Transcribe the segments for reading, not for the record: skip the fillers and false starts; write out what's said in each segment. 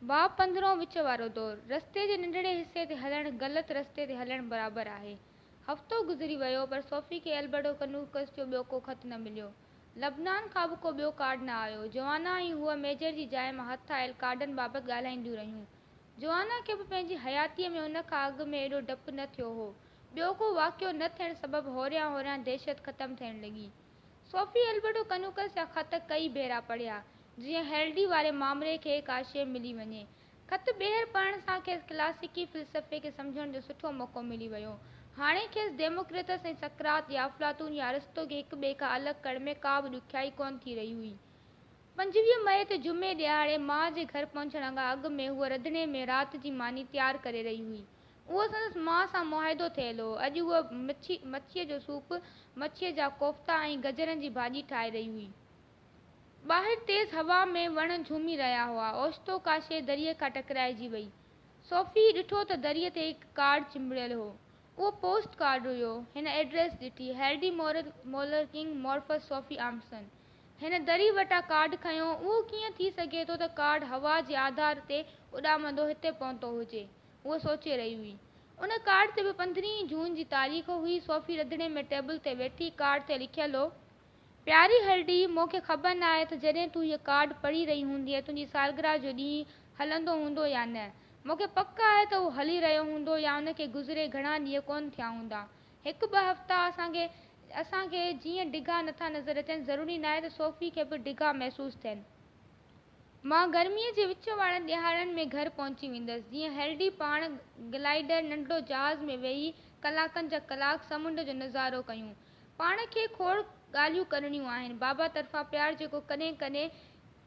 भाउ 15 विच वारो दौर रस्ते जे नंढड़े हिसे ते हलणु ग़लति रस्ते ते हलणु बराबरि आहे। हफ़्तो गुज़री वियो पर सोफ़ी खे एल्बर्टो कनूकस जो ॿियो को ख़त न मिलियो। लबनान खां बि को ॿियो कार्ड न आयो। जोआना ऐं हूअ मेजर जी जाइ मां हथ आयल कार्डनि बाबति ॻाल्हाईंदियूं रहियूं। जोआना खे बि पंहिंजी हयातीअ में उन खां अॻु में एॾो डपु न थियो हो। ॿियो को वाक़ियो न थियण सबबि होरियां होरियां दहशत ख़तमु थियण लॻी। सोफ़ी एल्बर्टो कनूकस जा ख़त कई भेरा पढ़िया, जीअं हेल्डी वारे मामले खे का शइ मिली वञे। ख़त ॿीहर पढ़ण सां खेसि क्लासिकी फ़िलसफ़े खे सम्झण जो सुठो मौक़ो मिली वियो। हाणे खेसि डेमोक्रेटस ऐं सकरात या अफ़लातून या अरिस्तो खे हिक ॿिए खां अलॻि करण में का बि ॾुखियाई कोन थी रही हुई। 25 मई ते जुमे ॾियारे माउ जे घर पहुचण खां अॻु में हूअ रंधिणे में राति जी मानी तयारु करे रही हुई। उहो संदसि माउ सां मुआहिदो थियल हो। अॼु उहा मच्छीअ जो सूप, मच्छीअ जा कोफ़्ता ऐं गजरनि जी भाॼी ठाहे रही हुई। ॿाहिरि तेज़ हवा में वण झूमी रहिया हुआ। ओचितो का शइ दरीअ खां टकराइजी वई। सोफ़ी ॾिठो त दरीअ ते हिकु कार्ड चिंबड़ियल हो। उहो पोस्ट कार्ड हुयो। हिन एड्रेस ॾिठी, हेल्डी मोलर किंग मॉर्फस सोफ़ी आम्सन। हिन दरी वटां कार्ड खयों। उहो कीअं थी सघे थो त कार्ड हवा जे आधार ते उॾामंदो हिते पहुतो हुजे, उहो सोचे रही हुई। उन कार्ड ते बि 15 जून जी तारीख़ हुई। सोफ़ी रंधिणे में टेबल ते वेठी, कार्ड ते लिखियल हो, प्यारी हेल्डी, मूंखे ख़बर न आहे त जॾहिं तूं हीअ कार्ड पढ़ी रही हूंदीअ तुंहिंजी सालगिरह जो ॾींहुं हलंदो हूंदो या न। मूंखे पक आहे त उहो हली रहियो हूंदो या उनखे गुज़िरे घणा ॾींहं कोन थिया हूंदा। 1-2 हफ़्ता असांखे जीअं डिघा नथा नज़र अचनि, ज़रूरी न आहे त सोफ़ी खे बि डिघा महसूसु थियनि। मां गर्मीअ जे विच वारनि ॾियारनि में घर पहुची वेंदसि। जीअं हेल्डी पाण ग्लाइडर नंढो जहाज़ में वेही कलाकनि जा कलाक समुंड जो नज़ारो कयूं। पाण खे खोड़ ॻाल्हियूं करणियूं आहिनि। बाबा तरफ़ां प्यारु जेको कॾहिं कॾहिं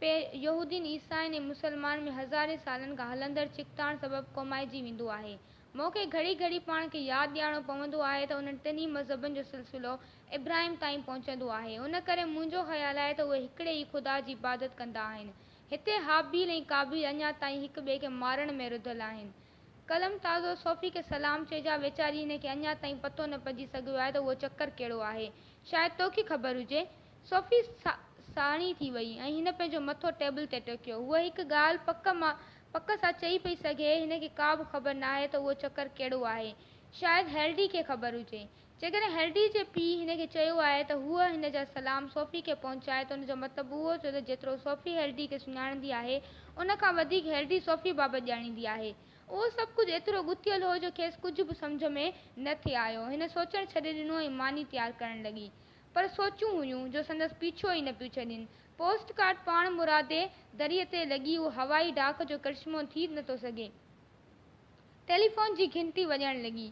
यहूदीन, ईसाइन ऐं मुसलमान में हज़ारे सालनि खां हलंदड़ चिकताण सबबि कोमाइजी वेंदो आहे। मूंखे घड़ी घड़ी पाण खे यादि ॾियारणो पवंदो आहे त उन्हनि टिनी मज़हबनि जो सिलसिलो इब्राहिम ताईं पहुचंदो आहे। उन करे मुंहिंजो ख़्यालु आहे त उहे हिकिड़े ई ख़ुदा जी इबादत कंदा आहिनि। हिते हाबील ऐं काबिल अञा ताईं हिक ॿिए खे मारण में रुधल आहिनि। कलम ताज़ो सोफ़ी खे सलाम चइजा। वेचारी हिन खे अञा ताईं पतो न पइजी सघियो आहे त उहो चकर कहिड़ो आहे। शायदि तोखे ख़बर हुजे। सोफ़ी साणी थी वई ऐं हिन पंहिंजो मथो टेबल ते टेकियो। हूअ हिकु ॻाल्हि पक सां चई पई सघे, हिन खे का बि ख़बर न आहे त उहो चकर कहिड़ो आहे। शायदि हेल्डी खे ख़बर हुजे। जेकॾहिं हेल्डी जे पीउ हिन खे चयो आहे त हूअ हिन जा सलाम सोफ़ी खे पहुचाए त उनजो मतिलबु उहो थियो त जेतिरो सोफ़ी हेल्डी खे सुञाणंदी आहे, उन खां वधीक हेल्डी सोफ़ी बाबति ॼाणींदी आहे। उहो सभु कुझु एतिरो गुथियल हो जो खेसि कुझु बि सम्झ में न थे आयो। हिन सोचणु छॾे ॾिनो ऐं मानी तयारु करणु लॻी। पर सोचूं हुयूं जो संदसि पीछो ई न पियूं छॾनि। पोस्ट कार्ड पाण मुरादे दरीअ ते लॻी, उहो हवाई डाक जो करिश्मो थी नथो सघे। टेलीफोन जी घंटी वॼण लॻी।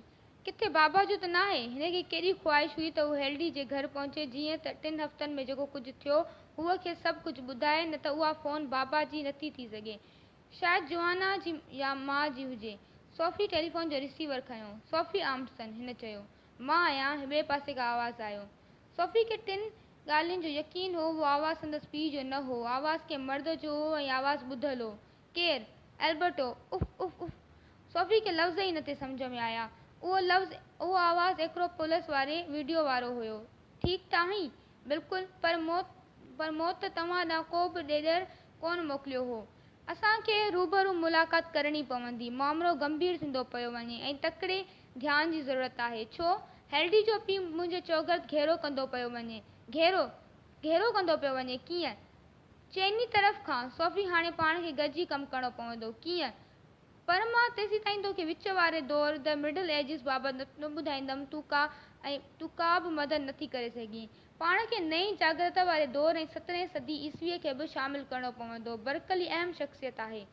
किथे बाबा जो त न आहे। हिन खे केॾी ख़्वाहिश हुई त हू हेल्डी जे घर पहुचे, जीअं त 3 हफ़्तनि में जेको कुझु थियो हूअ खे सभु कुझु ॿुधाए, न त उहा फ़ोन बाबा जी नथी थी सघे। शायदि जोआना जी या माउ जी हुजे। सोफ़ी टेलीफोन जो रिसीवर खयों। सोफ़ी आम्सन, हिन चयो। मां आहियां, ॿिए पासे खां आवाज़ु आयो। सोफ़ी खे 3 ॻाल्हियुनि जो यकीन हो। उहो आवाज़ु संदसि पीउ जो न हो। आवाज़ु कंहिं मर्द जो हो ऐं आवाज़ु ॿुधल हो। केरु? एल्बर्टो। उफ़ उफ़ उफ़। सोफ़ी खे लफ़्ज़ ई नथे सम्झ में आया। उहो आवाज़ु एक्रोपोलिस वारे वीडियो वारो हुयो। ठीकु त आहीं? बिल्कुलु। पर मौत तव्हां ॾांहुं को बि ॾेॾर कोन मोकिलियो हो। असांखे रूबरू मुलाक़ात करणी पवंदी। मामिलो गंभीर थींदो पियो वञे ऐं तकिड़े ध्यान जी ज़रूरत आहे। छो? हेल्डी जो पीउ मुंहिंजे चौगर्द घेरो कंदो पियो वञे। घेरो कंदो पियो वञे? कीअं? चइनी तरफ़ खां। सोफ़ी हाणे पाण खे गॾिजी कमु करणो पवंदो। कीअं? पर मां तेसीं ताईं तोखे विच वारे दौर द मिडल एजिस बाबति न ॿुधाईंदमि। तूं का बि मदद नथी करे सघीं। पाण खे नई जागरत वारे दौर ऐं 17वीं सदी ईस्वीअ खे बि शामिलु करणो पवंदो। बर्कली अहम शख़्सियत आहे।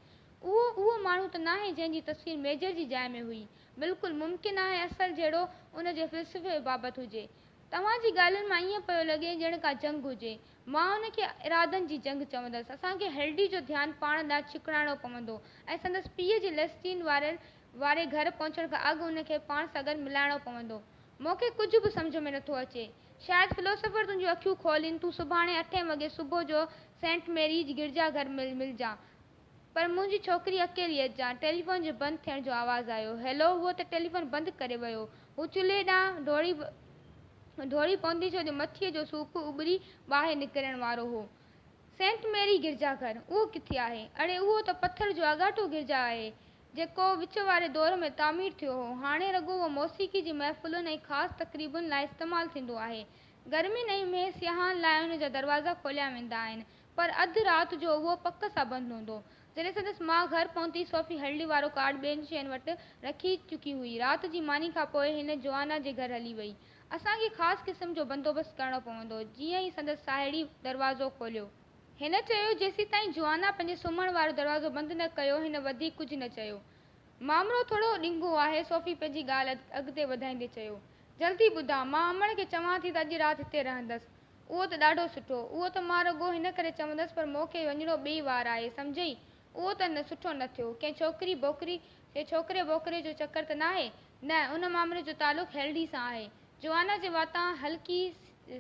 उहो माण्हू त न आहे जंहिंजी तस्वीर मेजर जी जाइ में हुई। बिल्कुलु मुमकिन आहे असर जहिड़ो उन जे फ़िलसफ़े बाबति हुजे। तव्हांजी ॻाल्हियुनि मां ईअं पियो लॻे ॼण का जंग हुजे। मां उन खे इरादनि जी जंग चवंदसि। असांखे हेल्डी जो ध्यानु पाण ॾांहुं छिकिणाइणो पवंदो ऐं संदसि पीउ जे लेस्टीन वारे घर पहुचण खां अॻु उन खे पाण सां गॾु मिलाइणो पवंदो। मूंखे कुझु बि सम्झ में नथो अचे। शायदि फ़िलोसफ़र तुंहिंजूं अखियूं खोलीनि। तूं सुभाणे 8 वॻे सुबुह जो सेंट मैरीज गिरजाघर मिलजां। पर मुंहिंजी छोकिरी अकेली अचिजांइ। टेलीफोन जे बंदि थियण जो आवाज़ु आयो। हेलो। हुओ त टेलीफोन बंदि करे वियो। हू चुल्हे ॾांहुं डोड़ी पवंदी छो जो मच्छीअ जो सूप उॿरी ॿाहिरि निकिरण वारो हो। सेंट मेरी गिरजाघर उहो किथे आहे? अड़े उहो त पत्थर जो अगाटो गिरजा आहे जेको विच वारे दौर में तामीर थियो हो। हाणे रुॻो उहो मौसीक़ी जी महफ़िलुनि ऐं ख़ासि तक़रीबुनि लाइ इस्तेमालु थींदो आहे। गर्मी में सियाहनि लाइ उन जा दरवाज़ा खोलिया वेंदा आहिनि, पर अधु राति जो उहो पक सां बंदि हूंदो। जॾहिं संदसि माउ घर पहुती, सोफ़ी हल्डी वारो कार्ड ॿियनि शयुनि वटि रखी चुकी हुई। राति जी मानी खां पोइ हिन जोआना जे घर हली वई। असांखे ख़ासि क़िस्म जो बंदोबस्तु करणो पवंदो। जीअं ई संदसि साहेड़ी दरवाज़ो खोलियो, हिन चयो, जेसीं ताईं जोआना पंहिंजे सुम्हण वारो दरवाज़ो बंदि न कयो, हिन वधीक कुझु न चयो। मामिलो थोरो ॾिघो आहे, सोफ़ी पंहिंजी ॻाल्हि अॻिते वधाईंदे चयो। जल्दी ॿुधां, मां अमड़ खे चवां थी त अॼु राति हिते रहंदसि। उहो त ॾाढो सुठो। उहो त मां रुॻो हिन करे चवंदसि, पर मूंखे वञिणो ॿिई वार आहे, सम्झई? उहो त न सुठो न थियो। कंहिं छोकिरे बोकरे जो चकर त न आहे? न, उन मामले जो तालुक़ु हेल्डी सां आहे। जोआना जे वातां हल्की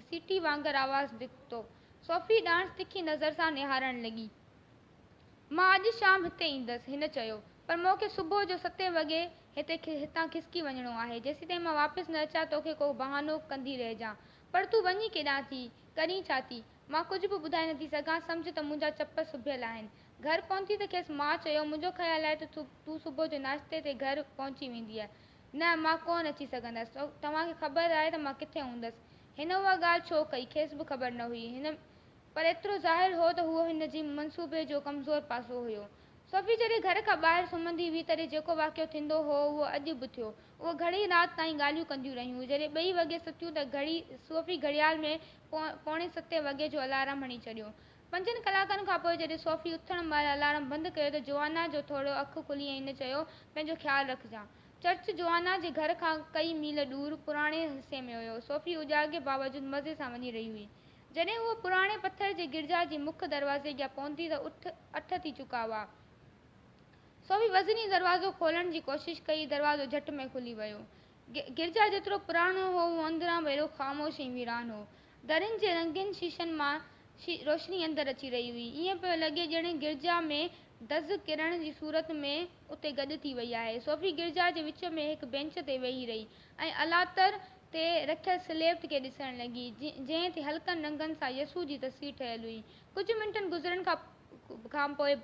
सीटी वांगुरु आवाज़ु निकितो। सोफ़ी ॾांहुं तिखी नज़र सां निहारण लॻी। मां अॼु शाम हिते ईंदसि, हिन चयो, पर मूंखे सुबुह जो 7 वॻे हितां खिसकी वञिणो आहे। जेसीं ताईं मां वापसि न अचां, तोखे को बहानो कंदी रहिजां। पर तूं वञी केॾांहुं थी? करीं छा थी? मां कुझु बि ॿुधाए नथी सघां। सम्झ त मुंहिंजा चप सुभियल आहिनि। घर पहुती त खेसि मां चयो, मुंहिंजो ख़्यालु आहे त तूं सुबुह जो नाश्ते ते घर पहुची वेंदीअ। न, मां कोन अची सघंदसि। तव्हांखे ख़बर आहे त मां किथे हूंदसि। हिन उहा ॻाल्हि छो कई? खेसि बि ख़बर न हुई, पर एतिरो ज़ाहिर हो त उहो हिन जी मनसूबे जो कमज़ोर पासो हुयो। सोफ़ी जॾहिं घर खां ॿाहिरि सुम्हंदी हुई, तॾहिं जेको वाक़ियो थींदो हो, उहो अॼु बि थियो। उहो घणी राति ताईं ॻाल्हियूं कंदियूं रहियूं। जॾहिं 2 वॻे सुतियूं त सोफ़ी घड़ियाल में पौणे 7 वॻे जो अलार्म हणी छॾियो। 5 कलाकनि खां पोइ जॾहिं सोफ़ी उथण महिल अलार्म बंदि कयो त जोआना जो थोरो अखि खुली ऐं हिन चयो, पंहिंजो ख़्यालु रखजांइ। चर्च जोआना जे घर खां कई मील दूर पुराणे हिसे में हुयो। सोफ़ी उजागे बावजूदि मज़े सां वञी रही हुई। जॾहिं उहो पुराणे पत्थर जे गिरजा जे मुख्य दरवाज़े ॾांहुं पहुती त 8 थी चुका हुआ। सोफ़ी वज़नी दरवाज़ो खोलण जी कोशिशि कई। दरवाज़ो झटि में खुली वियो। गिरजा जेतिरो पुराणो हो, उहो अंदरां भेरो ख़ामोश ऐं वीरान हो। दरियुनि जे रंगीन शीशनि मां रोशनी अंदरि अची रही हुई। ईअं पियो लॻे ॼण गिरजा में दज़ किरण जी सूरत में उते गॾु थी वई आहे। सोफ़ी गिरजा जे विच में हिकु बेंच ते वेही रही ऐं अलातर ते रखियल स्लेब खे ॾिसण लॻी, जंहिं ते हल्कनि रंगनि सां यसू जी तस्वीर ठहियल हुई। कुझु मिंटनि गुज़रण खां पोइ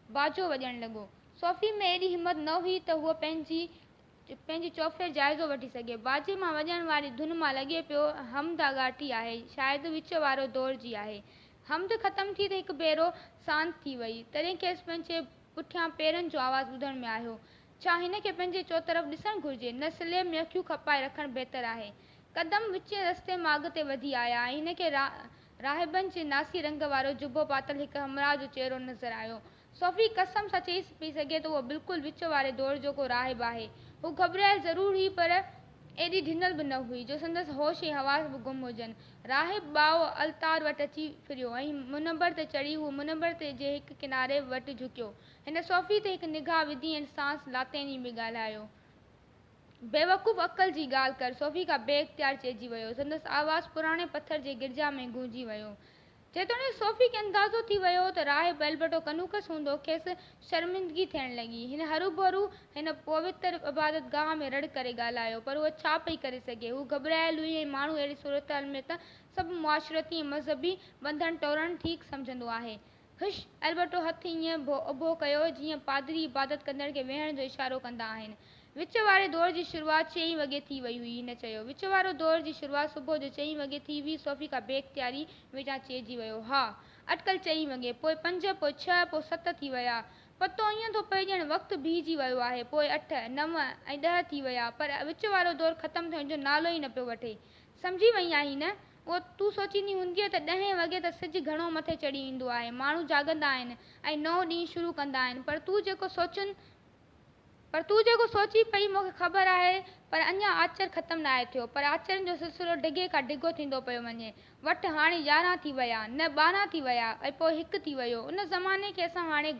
बाजो वॼण लॻो। सोफ़ी में एॾी हिमत न हुई त हूअ पंहिंजी चौफेर जाइज़ो वठी सघे। बाजे मां वॼण वारी धुन मां लॻे पियो हमद आगाटी आहे, शायदि विच वारो दौर जी आहे। हमद ख़तमु थी त हिकु भेरो शांति थी वई। तॾहिं खेसि पंहिंजे पुठियां पेरनि जो आवाज़ु ॿुधण में आयो। छा हिन खे पंहिंजे चोतरफ़ ॾिसणु घुरिजे? न, स्लेब में अखियूं खपाए रखणु बहितरु आहे। क़दम विचें रस्ते मां अॻिते वधी आया ऐं हिन खे राहिबनि जे नासी रंग वारो जुबो पातल हिकु हमराह जो चहिरो नज़र आयो। सोफ़ी कसम सां चई पई सघे त उहो बिल्कुलु विच वारे दौर जो को राहिब आहे। हू घबरायल ज़रूरु हुई, पर एॾी ढिनल बि न हुई जो संदसि होश ऐं हवास बि गुम हुजनि। राहिब ॿाओ अलतार वटि अची फिरियो ऐं मुनबर ते चढ़ी हू मुनबर जे हिकु किनारे वटि झुकियो। हिन सोफ़ी ते हिकु निगाह विधी ऐं सांस लातेनी में ॻाल्हायो। बेवकूफ़, अक़ल जी ॻाल्हि कर, सोफ़ी खां बेइख़्तियार चइजी वियो। संदसि आवाज़ पुराणे पत्थर जे गिरजा में गूंजी वियो। जेतोणीकि सोफ़ी खे अंदाज़ो थी वियो त राहिब एल्बर्टो कनूकस हूंदो, खेसि शर्मिंदगी थियण लॻी। हिन हरू-भरू हिन पवित्र इबादतगाह में रड़ करे ॻाल्हायो, पर उहा छा पई करे सघे? हू घबरायल हुई ऐं माण्हू अहिड़ी सूरत में त सभु मुआशरती ऐं मज़हबी बंधन टोड़णु ठीकु सम्झंदो आहे। हुश! एल्बर्टो हथु ईअं उभो कयो जीअं पादरी इबादत कंदड़ खे वेहण जो इशारो कंदा आहिनि। विच वारे दौर जी शुरूआति 4 वॻे थी वई हुई, हिन चयो। विच वारो दौर जी शुरूआति सुबुह जो 4 वॻे थी हुई। सोफ़ी खां बेइख़्तियारी वेझां चइजी वियो। हा, अटिकल 4 वॻे, पोइ 5, पोइ 6, पोइ 7 थी विया। पतो ईअं थो पए ॼण वक़्तु बीहिजी वियो आहे। पोइ 8, 9 ऐं 10 थी विया, पर विच वारो दौर ख़तमु थियण जो नालो ई न पियो वठे। सम्झी वई आहीं न? उहो तूं सोचींदी हूंदीअ त 10 वॻे त सिजु घणो मथे चढ़ी ईंदो आहे, माण्हू जाॻंदा आहिनि ऐं नओं ॾींहुं शुरू कंदा आहिनि। पर तूं जेको सोची पई, मूंखे ख़बर आहे, पर अञा आचर ख़तमु न आहे थियो। पर आचरनि जो सिलसिलो डिघे खां डिघो थींदो पियो वञे। वठि, हाणे 11 थी विया, न 12 थी विया ऐं पोइ 1 थी वियो। उन ज़माने खे असां हाणे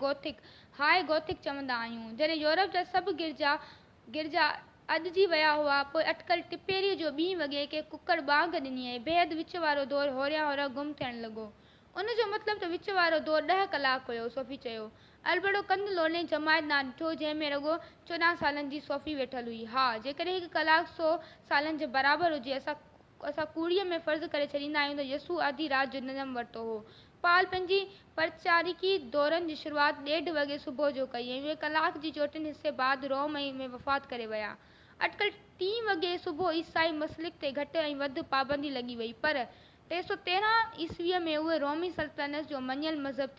गोथिक चवंदा आहियूं। जॾहिं यूरोप जा सभु गिरजा अॾिजी विया हुआ, पोइ अटिकल टिपेरीअ जो 2 वॻे के कुकड़ बांग ॾिनी ऐं बेहदि विच वारो दौर होरियां गुम थियण लॻो। उन जो मतिलबु त विच वारो दौर 10 कलाक हुयो, सोफ़ी चयो। एल्बर्टो कंधु लोले जमायत ना ॾिठो, जंहिं में रुॻो 14 सालनि जी सोफ़ी वेठल हुई। हा, जेकॾहिं 1 कलाक 100 सालनि जे बराबरि हुजे, असां कूड़ीअ में फ़र्ज़ु करे छॾींदा आहियूं त यसू आधी राति जो जनमु वरितो हो। इक़बाल पंहिंजी परिचारिकी दौरनि जी शुरूआति 1:30 वॻे सुबुह जो कई ऐं उहे कलाक जी चोटिनि हिसे बाद रोम में वफ़ात करे विया। अटिकल 3 वॻे सुबुह ईसाई मसलिक ते घटि ऐं वधि पाबंदी लॻी वई, पर 313 ईस्वीअ में उहे रोमी सल्तनत जो मञियल मज़हब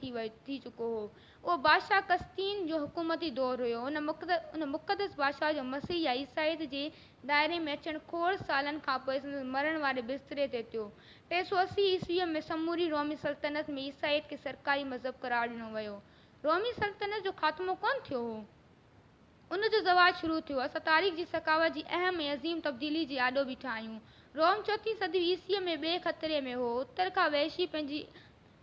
थी चुको हो। उहो बादशाह कस्तीन जो हुकूमती दौरु हुयो। उन मुक़दस बादशाह जो मसीह या ईसाइत जे दायरे में अचणु खोड़ सालनि खां पोइ संदसि मरण वारे बिस्तरे ते थियो। 380 ईस्वीअ में समूरी रोमी सल्तनत में ईसाइत खे सरकारी मज़हब करार ॾिनो वियो। रोमी सल्तनत जो ख़ात्मो कोन थियो हो, उन जो ज़वाल शुरू थियो। असां तारीख़ जी सकावत जी अहम ऐं अज़ीम तब्दीली जे आॾो बीठा आहियूं। रोम 4हीं सदी ईस्वीअ में ॿिए ख़तरे में हो। उत्तर खां वहशी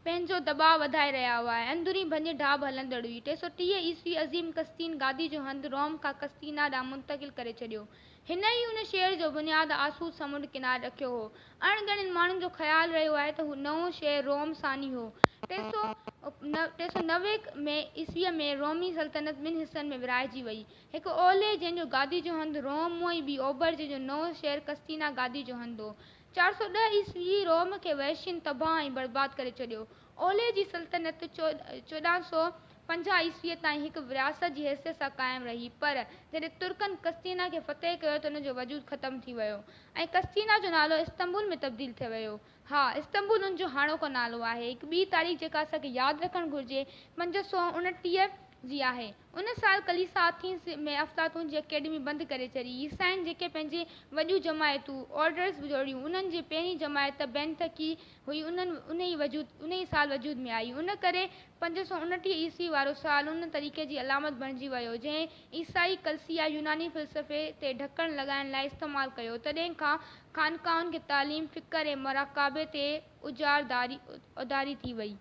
पंहिंजो दॿाउ वधाए रहिया हुआ ऐं अंदरूनी भञ ढाब हलंदड़ हुई। 330 ईस्वी अज़ीम कस्तीन गादी जो हंधि रोम खां कस्तीना ॾांहुं मुंतक़िल करे छॾियो। हिन ई उन शहर जो बुनियादु आसूर समुंड किनारे रखियो हो। अणगणित माण्हुनि जो ख़्यालु रहियो आहे त हू नओं शहर रोम सानी हो। 390 ईस्वीअ में रोमी सल्तनत ॿिनि हिसनि में विरहाइजी वई, हिकु ओलह जंहिंजो गादी जो हंधि रोम हुओ ऐं ॿी ओभर जंहिंजो नओं शहर कस्तीना गादी जो हंधि हो। 410 ईस्वी रोम खे वहशियुनि तबाह ऐं बर्बाद करे छॾियो। ओलह जी सल्तनत 1450 ईस्वीअ ताईं हिकु विरासत जी हैसियत सां क़ाइमु रही, पर जॾहिं तुर्कनि कस्तीना खे फ़तह कयो त उन जो वजूदु ख़तमु थी वियो ऐं कस्तीना जो नालो इस्तंबुल में तब्दील थी वियो। हा, इस्तंबुल उन जो हाणोको नालो आहे। हिकु ॿी तारीख़ जेका असांखे यादि रखणु घुरिजे 529 जी आहे। उन साल कलीसा एथेंस में अफ़लातून जी अकेडमी बंदि करे छॾी। ईसाइनि जेके पंहिंजे वॾियूं जमायतूं ऑर्डर्स जोड़ियूं, उन्हनि जी पहिरीं जमायत बेंतकी हुई, उन ई साल वजूद में आई। उन करे 529 ईस्वी वारो साल उन तरीक़े जी अलामत बणिजी वियो जंहिं ईसाई कलसिया यूनानी फ़िलसफ़े ते ढकणु लॻाइण लाइ इस्तेमालु कयो। तॾहिं खां ख़ानकाउनि खे तालीम, फ़िकर ऐं मराक़बे ते उधारी थी वई।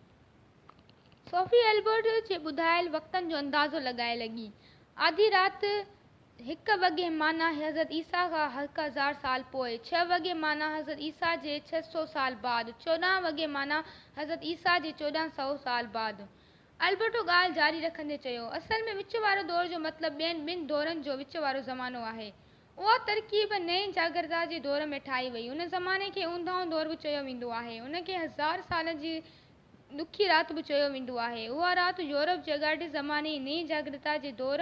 सोफी एल्बर्ट जे ॿुधायल वक़्तनि जो अंदाज़ो लॻाए लॻी। आधी राति 1 वॻे माना हज़रत ईसा खां 1000 साल पोइ, 6 वॻे माना हज़रत ईसा जे 600 साल बाद, 14 वॻे माना हज़रत ईसा जे 1400 साल बाद। अल्बर्टो ॻाल्हि जारी रखंदे चयो, असल में विच वारो दौर जो मतिलबु ॿिनि दौरनि जो विच वारो ज़मानो आहे। उहा तरकीब नए जागरता जे दौर में ठाही वई। उन ज़माने खे ऊंदाहो दौर बि चयो वेंदो आहे। उनखे 1000 सालनि जी ॾुखी राति बि चयो वेंदो आहे। उहा राति यूरोप जे अॻाटे ज़माने ऐं नई जागरता जे दौर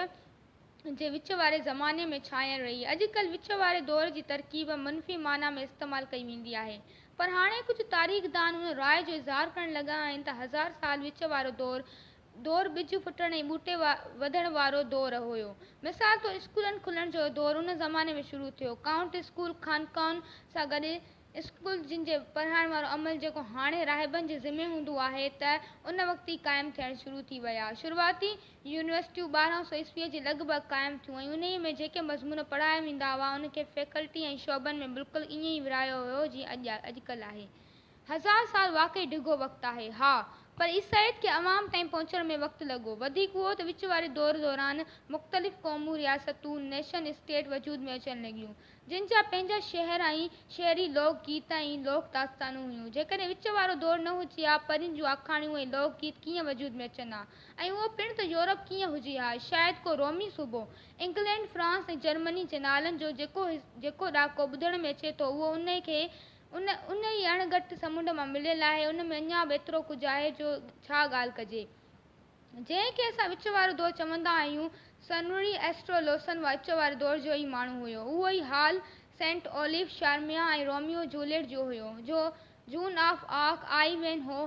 जे विच वारे ज़माने में छायल रही। अॼुकल्ह विच वारे दौर जी तरकीब मनफ़ी माना में इस्तेमालु कई वेंदी आहे, पर हाणे कुझु तारीख़दान उन राय जो इज़हार करणु लॻा आहिनि त 1000 साल विच वारो दौर ॿिज फुटण ऐं ॿूटे वधण वारो दौरु हुयो। मिसाल तौरु स्कूलनि खुलण जो दौरु उन ज़माने में शुरू थियो। काउंट स्कूल ख़ानकाउनि सां गॾु स्कूल जिन जे पढ़ाइण वारो अमल जेको हाणे राहिबनि जे ज़िमे हूंदो आहे त उन वक़्तु ई क़ाइमु थियणु शुरू थी विया। शुरूआती यूनिवर्सिटियूं 1200 ईस्वीअ जी लॻभॻि क़ाइमु थियूं ऐं उन में जेके मज़मून पढ़ाया वेंदा हुआ उनखे फैकल्टी ऐं शोबनि में बिल्कुलु ईअं ई विरहायो वियो जीअं अॼुकल्ह आहे। 1000 साल वाक़ई डिघो वक़्तु आहे, हा, पर ईसाइत खे अवाम ताईं पहुचण में वक़्तु लॻो। वधीक उहो त विच वारे दौर दौरान मुख़्तलिफ़ क़ौमूं, रियासतूं, नेशन स्टेट वजूद में अचणु लॻियूं जिन जा पंहिंजा शहर ऐं शहरी लोक गीत ऐं लोक दास्तानूं हुयूं। जेकॾहिं विच वारो दौरु न हुजे हा, परियुनि जूं आखाणियूं ऐं लोक गीत कीअं वजूद में अचनि हा, ऐं उहो पिणु त यूरोप कीअं हुजे हा। शायदि को रोमी सूबो इंग्लैंड, फ्रांस ऐं जर्मनी जे नालनि जो जेको ॾाको ॿुधण में अचे थो उहो उन ई अणघट समुंड मां मिलियल आहे। उन में अञा बि एतिरो कुझु आहे जो छा ॻाल्हि कजे। जंहिंखे असां विच वारो दौरु चवंदा आहियूं, सनवरी एस्ट्रोलोसन विच वारे दौर जो ई माण्हू हुयो। उहो ई हाल सेंट ओलिव शारमिया ऐं रोमियो जूलियट जो हुयो, जो जून ऑफ आर्क आइवेन हो,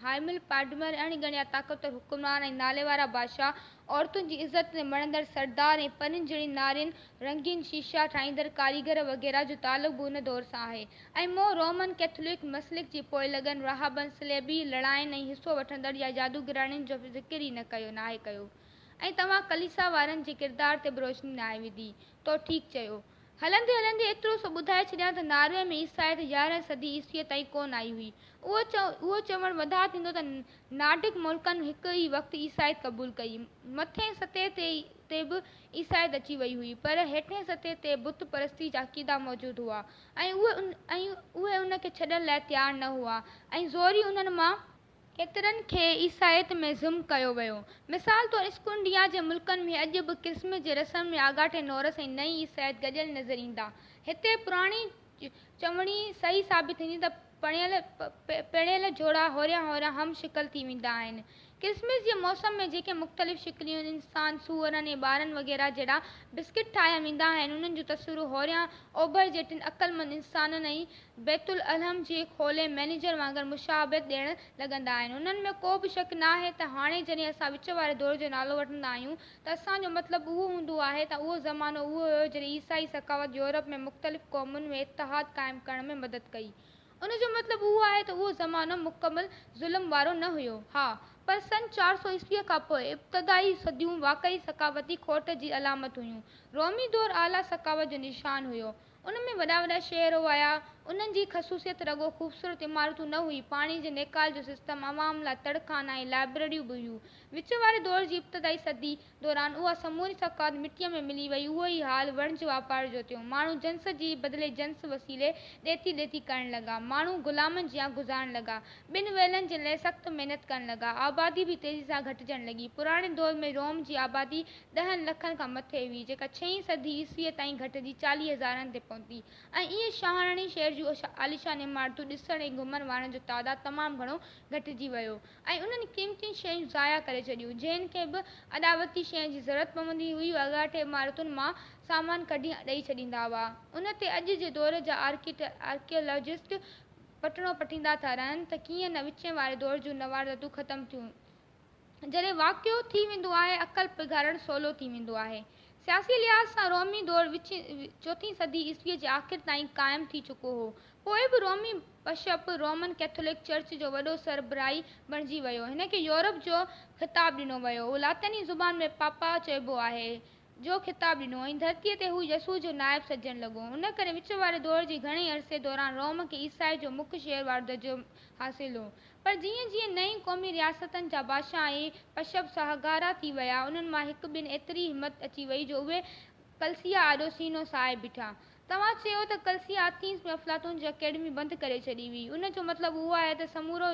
हाइमिल पाडमर अणगणिया ताक़तवर हुकुमरान ऐं नाले वारा बादशाह, औरतुनि जी इज़त मणंदड़ सरदार ऐं परियुनि जहिड़ी नारियुनि, रंगीन शीशा ठाहींदड़ कारीगर वग़ैरह जो तालुक़ बि उन दौर सां आहे। ऐं रोमन कैथोलिक मसलिक जी पोइ लॻनि राहबनि, सलेबी लड़ाइनि ऐं हिसो वठंदड़ या जादूगराणियुनि जो ज़िक्र ई नाहे कयो। ऐं तव्हां कलीसा वारनि जे किरदार ते बि रोशनी नाहे विधी। तो ठीकु चयो। हलंदे हलंदे एतिरो सो ॿुधाए छॾियां त नार्वे में ईसाइत 11 सदी ईस्वीअ ताईं कोन आई हुई। उहो चवणु वधा थींदो त नार्डिक मुल्कनि हिकु ई वक़्तु ईसाइत क़बूलु कई। मथे सतह ते बि ईसाइत अची वई हुई, पर हेठे सतह ते बुत परस्ती जा अक़ीदा मौजूदु हुआ ऐं उहे उन खे छॾण लाइ तयारु न हुआ ऐं ज़ोरी उन्हनि मां केतिरनि खे ईसाइत में ज़िम कयो वियो। मिसाल तौरु स्कूंडिया जे मुल्कनि में अॼु बि क़िस्म जे रस्म में आगाटे नौरस ऐं नई ईसाइत गॾियल नज़र ईंदा। हिते पुराणी चवणी सही साबित थींदी त पणियल जोड़ा होरिया होरिया हम शिकल थी वेंदा आहिनि। क्रिसमस जे मौसम में जेके मुख़्तलिफ़ शिकलियूं इंसान सूअरनि ऐं ॿारनि वग़ैरह जहिड़ा बिस्किट ठाहिया वेंदा आहिनि, उन्हनि जूं तस्वीरूं होरिया ओभर जे टिनि अक़लमंद इंसाननि ऐं बैतुल अलहम जे खोले मैनेजर वांगुरु मुशाबत ॾियणु लॻंदा आहिनि। उन्हनि में को बि शक न आहे त हाणे जॾहिं असां विच वारे दौर जो नालो वठंदा आहियूं त असांजो मतिलबु उहो हूंदो आहे त उहो ज़मानो उहो हुयो जॾहिं ईसाई सकावत यूरोप में मुख़्तलिफ़ क़ौमुनि में इतिहाद क़ाइमु करण में मदद कई। उन जो मतिलबु उहो आहे त उहो ज़मानो मुकमल ज़ुल्म वारो न हुयो, हा, पर सन 400 ईस्वीअ खां पोइ इब्तदाई सदियूं वाक़ई सकावती खोट जी अलामत हुयूं। रोमी दौरु आला सकावत जो निशान हुयो। उन में वॾा वॾा शहर हुआ। उन्हनि जी ख़सूसियत रुॻो ख़ूबसूरत इमारतूं न हुई, पाणी जे नेकाल जो सिस्टम, अवाम लाइ तड़खाना ऐं लाइब्रेरियूं बि हुयूं। विच वारे दौर जी इब्तदाई सदी दौरान उहा समूरी सकावत मिटीअ में मिली वई। उहो ई हाल वणज वापार जो थियो। माण्हू जंस जी बदिले जंस वसीले ॾेती ॾेती करणु लॻा। माण्हू ग़ुलामनि जियां गुज़ारण लॻा। ॿिनि वेलनि जे लाइ सख़्तु महिनत करणु लॻा। आबादी बि तेज़ी सां घटिजणु लॻी। पुराणे दौर में रोम जी आबादी 10 लखनि खां मथे हुई, जेका 6हीं सदी ईस्वीअ ताईं घटिजी 40,000 ते पहुती। ऐं इहे शाहाणी शहर जूं आलिशान इमारतूं ॾिसण ऐं घुमण वारनि जो तादादु तमामु घणो घटिजी वियो ऐं उन्हनि क़ीमती शयूं ज़ाया करे छॾियूं। जंहिं खे बि अॾावती शइ जी ज़रूरत पवंदी हुई, अॻाटे इमारतुनि मां सामान कढी ॾेई छॾींदा हुआ। उन ते अॼु जे दौर जा आर्कियोलॉजिस्ट पटड़ो पटींदा था रहनि त कीअं न विचें वारे दौर जूं नवारतूं ख़तमु थियूं। जॾहिं वाक़ियो थी वेंदो आहे, अक़ल पिघारणु सवलो थी वेंदो आहे। सियासी लिहाज़ सां रोमी दौरु 4हीं सदी ईस्वीअ जे आख़िर ताईं क़ाइमु थी चुको हो। पोइ बि रोमी बिशप रोमन कैथोलिक चर्च जो वॾो सरबराही बणिजी वियो। हिन खे यूरोप जो ख़िताबु ॾिनो वियो। हू लातिनी ज़ुबान में पापा चइबो आहे जो ख़िताबु ॾिनो ऐं धरतीअ ते हू यसू जो नाइब सजणु लॻो। उन करे विच वारे दौर जी घणे अरसे दौरान रोम खे ईसाई जो मुख्य शहर वारो दर्जो हासिलु हो। पर जीअं जीअं नई क़ौमी रियासतनि जा बादशाह ऐं बिशप साहगारा थी विया, उन्हनि मां हिकु ॿिनि एतिरी हिमत अची वई जो उहे कलसिया आॾो सीनो साए बीठा। तव्हां चयो त कलसिया एथेंस में अफ़लातून जी अकेडमी बंदि करे छॾी हुई। उन जो मतिलबु उहो आहे त समूरो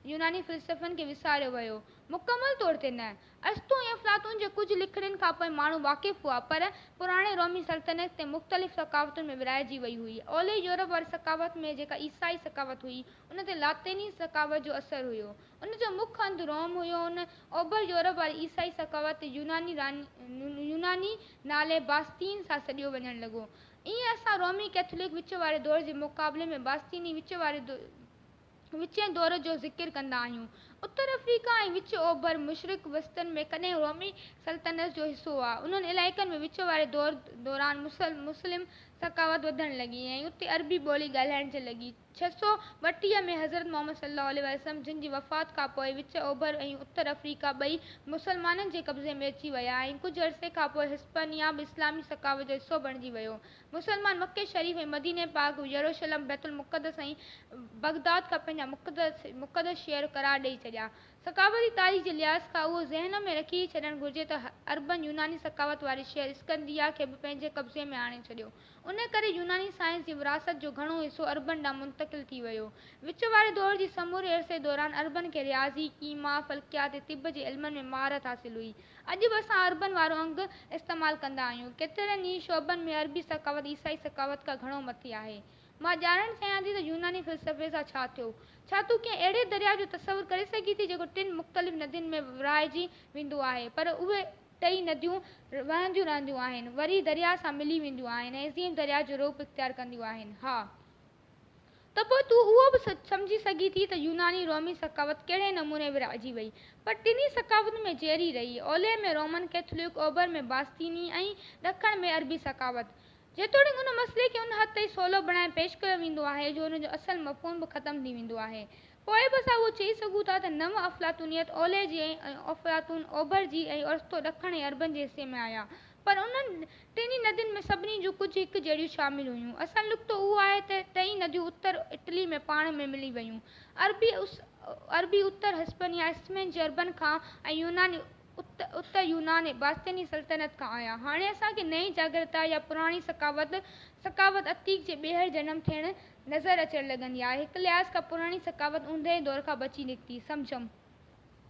यूनानी फ़िलसफ़नि खे विसारियो वियो। मुकमल तौर ते न। अरिस्तो ऐं अफ़लातून जे कुझु लिखड़नि खां पोइ माण्हू वाक़िफ़ हुआ, पर पुराणे रोमी सल्तनत ते मुख़्तलिफ़ सकावतुनि में विराइजी वई हुई। ओलह यूरोप वारी सकावत में जेका ईसाई सकावत हुई, उन ते लातिनी सकावत जो असरु हुयो। उन जो मुख्य हंधु रोम हुयो। उन ओभर यूरोप वारी ईसाई सकावत यूनानी नाले बास्तीन सां सॾियो वञणु लॻो। ईअं असां रोमी कैथोलिक विच वारे दौर जे मुक़ाबले में बास्तीनी विचें दौर जो ज़िक्र कंदा आहियूं। उत्तर अफ्रीका ऐं विच ओभर मशरिक़ वसतनि में कॾहिं रोमी सल्तनत जो हिसो हुआ। उन्हनि इलाइक़नि में विच वारे दौरान मुस्लिम सकावत वधणु लॻी ऐं उते अरबी ॿोली ॻाल्हाइण लॻी। 632 में हज़रत मोहम्मद सल्लल्लाहु अलैहि वसल्लम जिन जी वफ़ात खां पोइ विच ओभर ऐं उत्तर अफ्रीका ॿई मुसलमाननि जे कब्ज़े में अची विया ऐं कुझु अरसे खां पोइ हिस्पानिया बि इस्लामी सकावत जो हिसो बणिजी वियो। मुसलमान मके शरीफ़ ऐं मदीने पाक, यरूशलम, बैतुल मुक़द्दस ऐं बगदाद खां पंहिंजा मुक़दस शहर करार ॾेई छॾिया। सकावती तारीख़ जे लिहाज़ खां उहो ज़हन में रखी छॾणु घुरिजे त अरबन यूनानी सकावत वारी शहर इस्कंदरिया खे बि पंहिंजे कब्ज़े में आणे छॾियो। उन करे यूनानी साइंस जी विरासत जो घणो हिसो अरबन ॾांहुं मुंतक़िल थी वियो। विच वारे दौर जी समूरे अरसे दौरान अरबन खे रियाज़ी, कीमा, फ़ल्कियात ऐं तिब जे इल्मनि में महारत हासिलु हुई। अॼु बि असां अरबन वारो अंगु इस्तेमालु कंदा आहियूं। केतिरनि ई शोबनि में अरबी सकावत ईसाई सकावत खां घणो मथे आहे। मां ॼाणणु चाहियां थी त यूनानी फ़िलसफ़े सां छा थियो। छा तूं कंहिं अहिड़े दरिया जो तसवुरु करे सघीं थी जेको 3 मुख़्तलिफ़ नदियुनि में विरहाइजी वेंदो आहे, पर उहे टई नदियूं वहंदियूं रहंदियूं आहिनि, वरी दरिया सां मिली वेंदियूं आहिनि ऐं अज़ीम दरिया जो रूप इख़्तियार कंदियूं आहिनि? हा, त पोइ तूं उहो बि सम्झी सघीं थी त यूनानी रोमी सकावत कहिड़े नमूने विरहाइजी वई, पर टिनी सकावतुनि में जहिड़ी रही। ओलह में रोमन कैथोलिक, ओभर में बास्तीनी ऐं ॾखण में अरबी सकावत। जेतोणीकि उन मसइले खे उन हद ताईं सवलो बणाए पेश कयो वेंदो आहे जो उन जो असुलु मफ़हूम बि ख़तमु थी वेंदो आहे। पोइ बि असां उहो चई सघूं था त नव अफ़लातूनियत ओलह जी ऐं अफ़लातून ओभर जी ऐं अरिस्तो ॾखण ऐं अरबन जे हिसे में आया, पर उन्हनि टिनी नदियुनि में सभिनी जूं कुझु हिकु जहिड़ियूं शामिलु हुयूं। असुलु नुक़्तो उहो आहे त टई नदियूं उत्तर इटली में पाण में मिली वयूं। अरबी उत्तर हिस्पानिया स्पेन जे अरबन खां ऐं यूनानी उत्तर यूनान ऐं बास्तीनी सल्तनत खां आया। हाणे असांखे नई जागृता या पुराणी सकावत अतीक जे ॿीहर जनमु थियणु नज़र अचणु लॻंदी आहे। हिकु लिहाज़ खां पुराणी सकावत ऊंदहि दौर खां बची निकिती। सम्झमि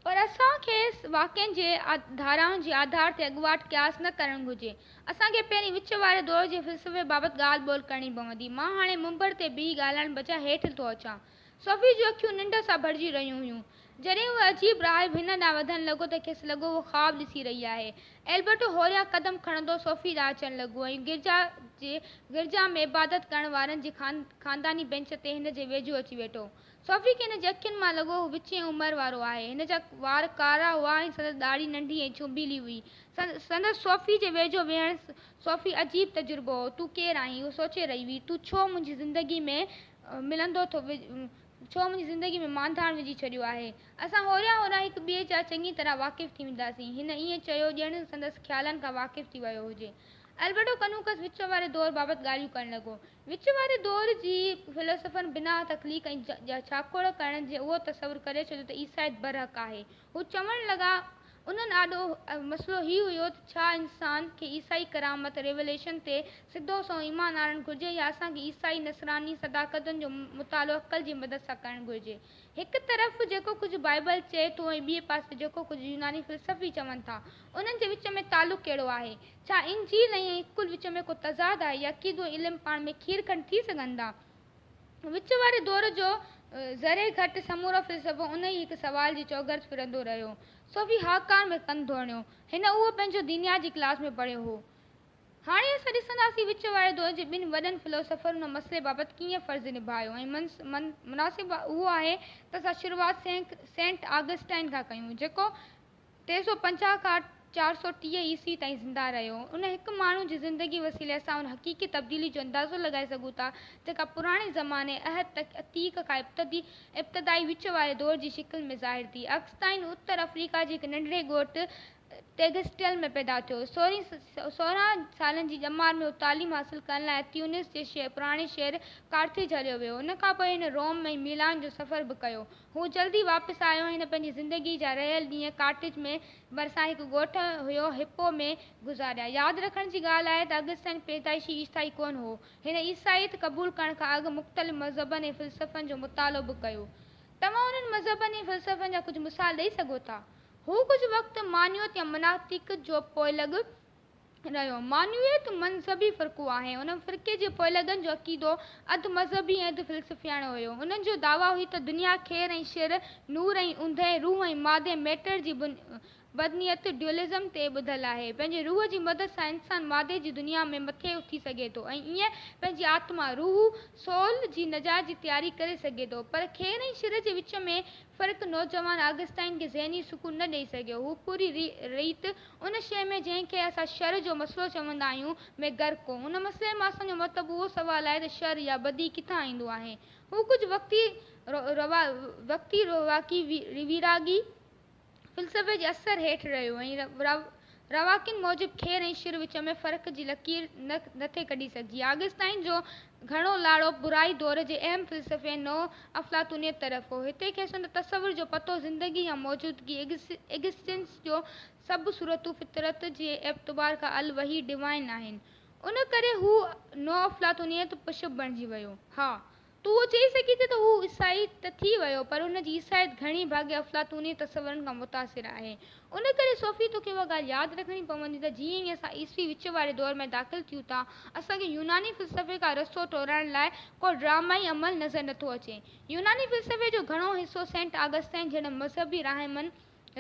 पर असांखे वाक्यनि जे धाराउनि जे आधार ते अॻुवाट क़यास न करणु घुरिजे। असांखे पहिरीं विच वारे दौर जे फ़िलसफ़े बाबति ॻाल्हि ॿोल करणी पवंदी। मां हाणे मुंबर ते बीही ॻाल्हाइण बजाए हेठि थो अचां। सोफ़ी जूं अखियूं निंड सां भरिजी रहियूं हुयूं। जॾहिं उहो अजीब राहिब हिन ॾांहुं वधणु लॻो त खेसि लॻो उहो ख़्वाबु ॾिसी रही आहे। एल्बर्टो होरिया क़दम खणंदो सोफ़ी ॾांहुं अचणु लॻो ऐं गिरजा में इबादत करण वारनि जी ख़ानदानी बेंच ते हिन जे वेझो अची वेठो। सोफ़ी खे हिन जे अखियुनि मां लॻो हू विचें उमिरि वारो आहे। हिन जा वार कारा हुआ ऐं संदसि ॾाढ़ी नंढी ऐं चुंबीली हुई। संदसि सोफ़ी जे वेझो वेहणु सोफ़ी अजीब तजुर्बो हो। तूं केरु आहीं? उहो सोचे रही हुई। तूं छो मुंहिंजी ज़िंदगी में मांधाण विझी छॾियो आहे? असां होरिया हिक ॿिए जा चङी तरह वाक़िफ़ थी वेंदासीं। हिन ईअं चयो ॼणु संदसि ख़्यालनि खां वाक़िफ़ थी वियो हुजे। एल्बर्टो कनूकस विच वारे दौर बाबति ॻाल्हियूं करणु लॻो। विच वारे दौर जी फ़िलसफ़नि बिना तख़लीक़ ऐं छाकोड़ करण जे उहो तसवुरु करे छॾियो त ईसाइत बरहक़ आहे। हू चवणु लॻा उन्हनि ॾाढो मसइलो हीउ हुयो त छा इंसान खे ईसाई करामत रेवलेशन ते सिधो संओं ईमान आणणु घुरिजे या असांखे ईसाई नसरानी सदाकतुनि जो मुतालो अक़ल जी मदद सां करणु घुरिजे। हिकु तरफ़ जेको कुझु बाइबल चए थो ऐं ॿिए पासे जेको कुझु यूनानी फ़िलसफ़ी चवनि था, उन्हनि जे विच में तालुक़ु कहिड़ो आहे? छा इंजील ऐं इकुल विच में को तज़ाद आहे या अक़ीदो इल्मु पाण में खीर खंड थी सघनि था? विच वारे दौर जो ज़रे घटि समूरो फ़िलसफ़ो उन ई हिकु सवाल जी चौगर्द फिरंदो रहियो। सोफ़ी हाकार में कन धोणियो। हिन उहो पंहिंजो दीनिया जी क्लास में पढ़ियो हो। हाणे असां ॾिसंदासीं विच वारे दौर जे ॿिनि वॾनि फ़िलोसफ़रनि हुन मसइले बाबति कीअं फ़र्ज़ु निभायो ऐं मुनासिब उहो आहे त असां शुरूआति सेंट ऑगस्टाइन खां कयूं, जेको 350 खां 430 ईस्वी ताईं ज़िंदा रहियो। उन हिकु माण्हू जी ज़िंदगी वसीले असां उन हक़ीक़ी तब्दीली जो अंदाज़ो लॻाए सघूं था जेका पुराणे ज़माने अहद अतीक खां इब्तदाई विच वारे दौर जी शिकिल में ज़ाहिर थी। ऑगस्टाइन उत्तर अफ्रीका जे हिकु नंढड़े ॻोठु टेगस्टियल में पैदा थियो। 16 सालनि जी ॼमार में हू तालीम हासिल करण लाइ ट्यूनिस जे पुराणे शहर कार्थेज हलियो वियो। उन खां पोइ हिन रोम ऐं मिलान जो सफ़र बि कयो। हू जल्दी वापसि आयो ऐं हिन पंहिंजी ज़िंदगी जा रहियल ॾींहं कार्थेज में भरिसां हिकु ॻोठ हुयो हिप्पो में गुज़ारिया। यादि रखण जी ॻाल्हि आहे त ऑगस्टाइन पैदाइशी ईसाई कोन हो। हिन ईसाईयत क़बूल करण खां अॻु मुख़्तलिफ़ मज़हबनि ऐं फ़िलसफ़नि जो मुतालो बि कयो। तव्हां उन्हनि मज़हबनि ऐं फ़िलसफ़नि जा कुझु मिसाल ॾेई सघो था? हू कुझु वक़्तु मानियत या मनातिक जो पोइलॻ रहियो। मानियत मज़हबी फ़िरक़ो आहे। उन फ़िरक़े जे पोइलॻनि जो अक़ीदो अधु मज़हबी ऐं अधु फ़िलसफ़ियाणो हुयो। उन्हनि जो दावा हुई त दुनिया ख़ैर ऐं शर, नूर ऐं ऊंदहि, रूह ऐं मादे मैटर जी बदनियत ड्यूअलिज़म ते ॿुधलु आहे। पंहिंजे रूह जी मदद सां इंसान मादे जी दुनिया में मथे उथी सघे थो ऐं ईअं पंहिंजी आत्मा रूह सोल जी नजात जी तयारी करे सघे थो। पर ख़ैर ऐं शर जे विच में फ़र्क़ु नौजवान ऑगस्टाइन खे ज़हनी सुकून न ॾेई सघियो। हू पूरी रीति उन शइ में जंहिंखे असां शर जो मसइलो चवंदा आहियूं में ग़र्क़ हो। उन मसइले मां असांजो मतिलबु उहो सुवालु आहे त शर या बदी किथां ईंदो आहे। हू कुझु वक़्ती रवाकी विरागी फ़िलसफ़े जे असर हेठि रहियो ऐं रवाकिन मूजिबि ख़ैर ऐं शर विच में फ़र्क़ जी लकीर नथे कढी सघिजी। ऑगस्टाइन जो घणो लाड़ो बुराई दौर जे अहम फ़िलसफ़े नओ अफ़लातूनियत तरफ़ हो। हिते खेसि उन तसवुर जो पतो ज़िंदगी या मौजूदगी एग्ज़िस्टेंस जो सभु सूरतूं फितरत जे एतबार खां अल वही डिवाइन आहिनि। उन करे हू नओ अफ़लातूनियत पुशब बणिजी वियो। हा, तूं उहो चई सघीं थी त हू ईसाई त थी वियो, पर हुन जी ईसाइत घणी भाॻे अफ़लातूनी तसवुरनि खां मुतासिर आहे। उन करे सोफ़ी तोखे उहा ॻाल्हि यादि रखणी पवंदी त जीअं ई असां ईस्वी विच वारे दौर में दाख़िल थियूं था, असांखे यूनानी फ़िलसफ़े खां रस्तो टोराइण लाइ को ड्रामाई अमल नज़र नथो अचे। यूनानी फ़िलसफ़े जो घणो हिसो सेंट ऑगस्टाइन जहिड़े मज़हबी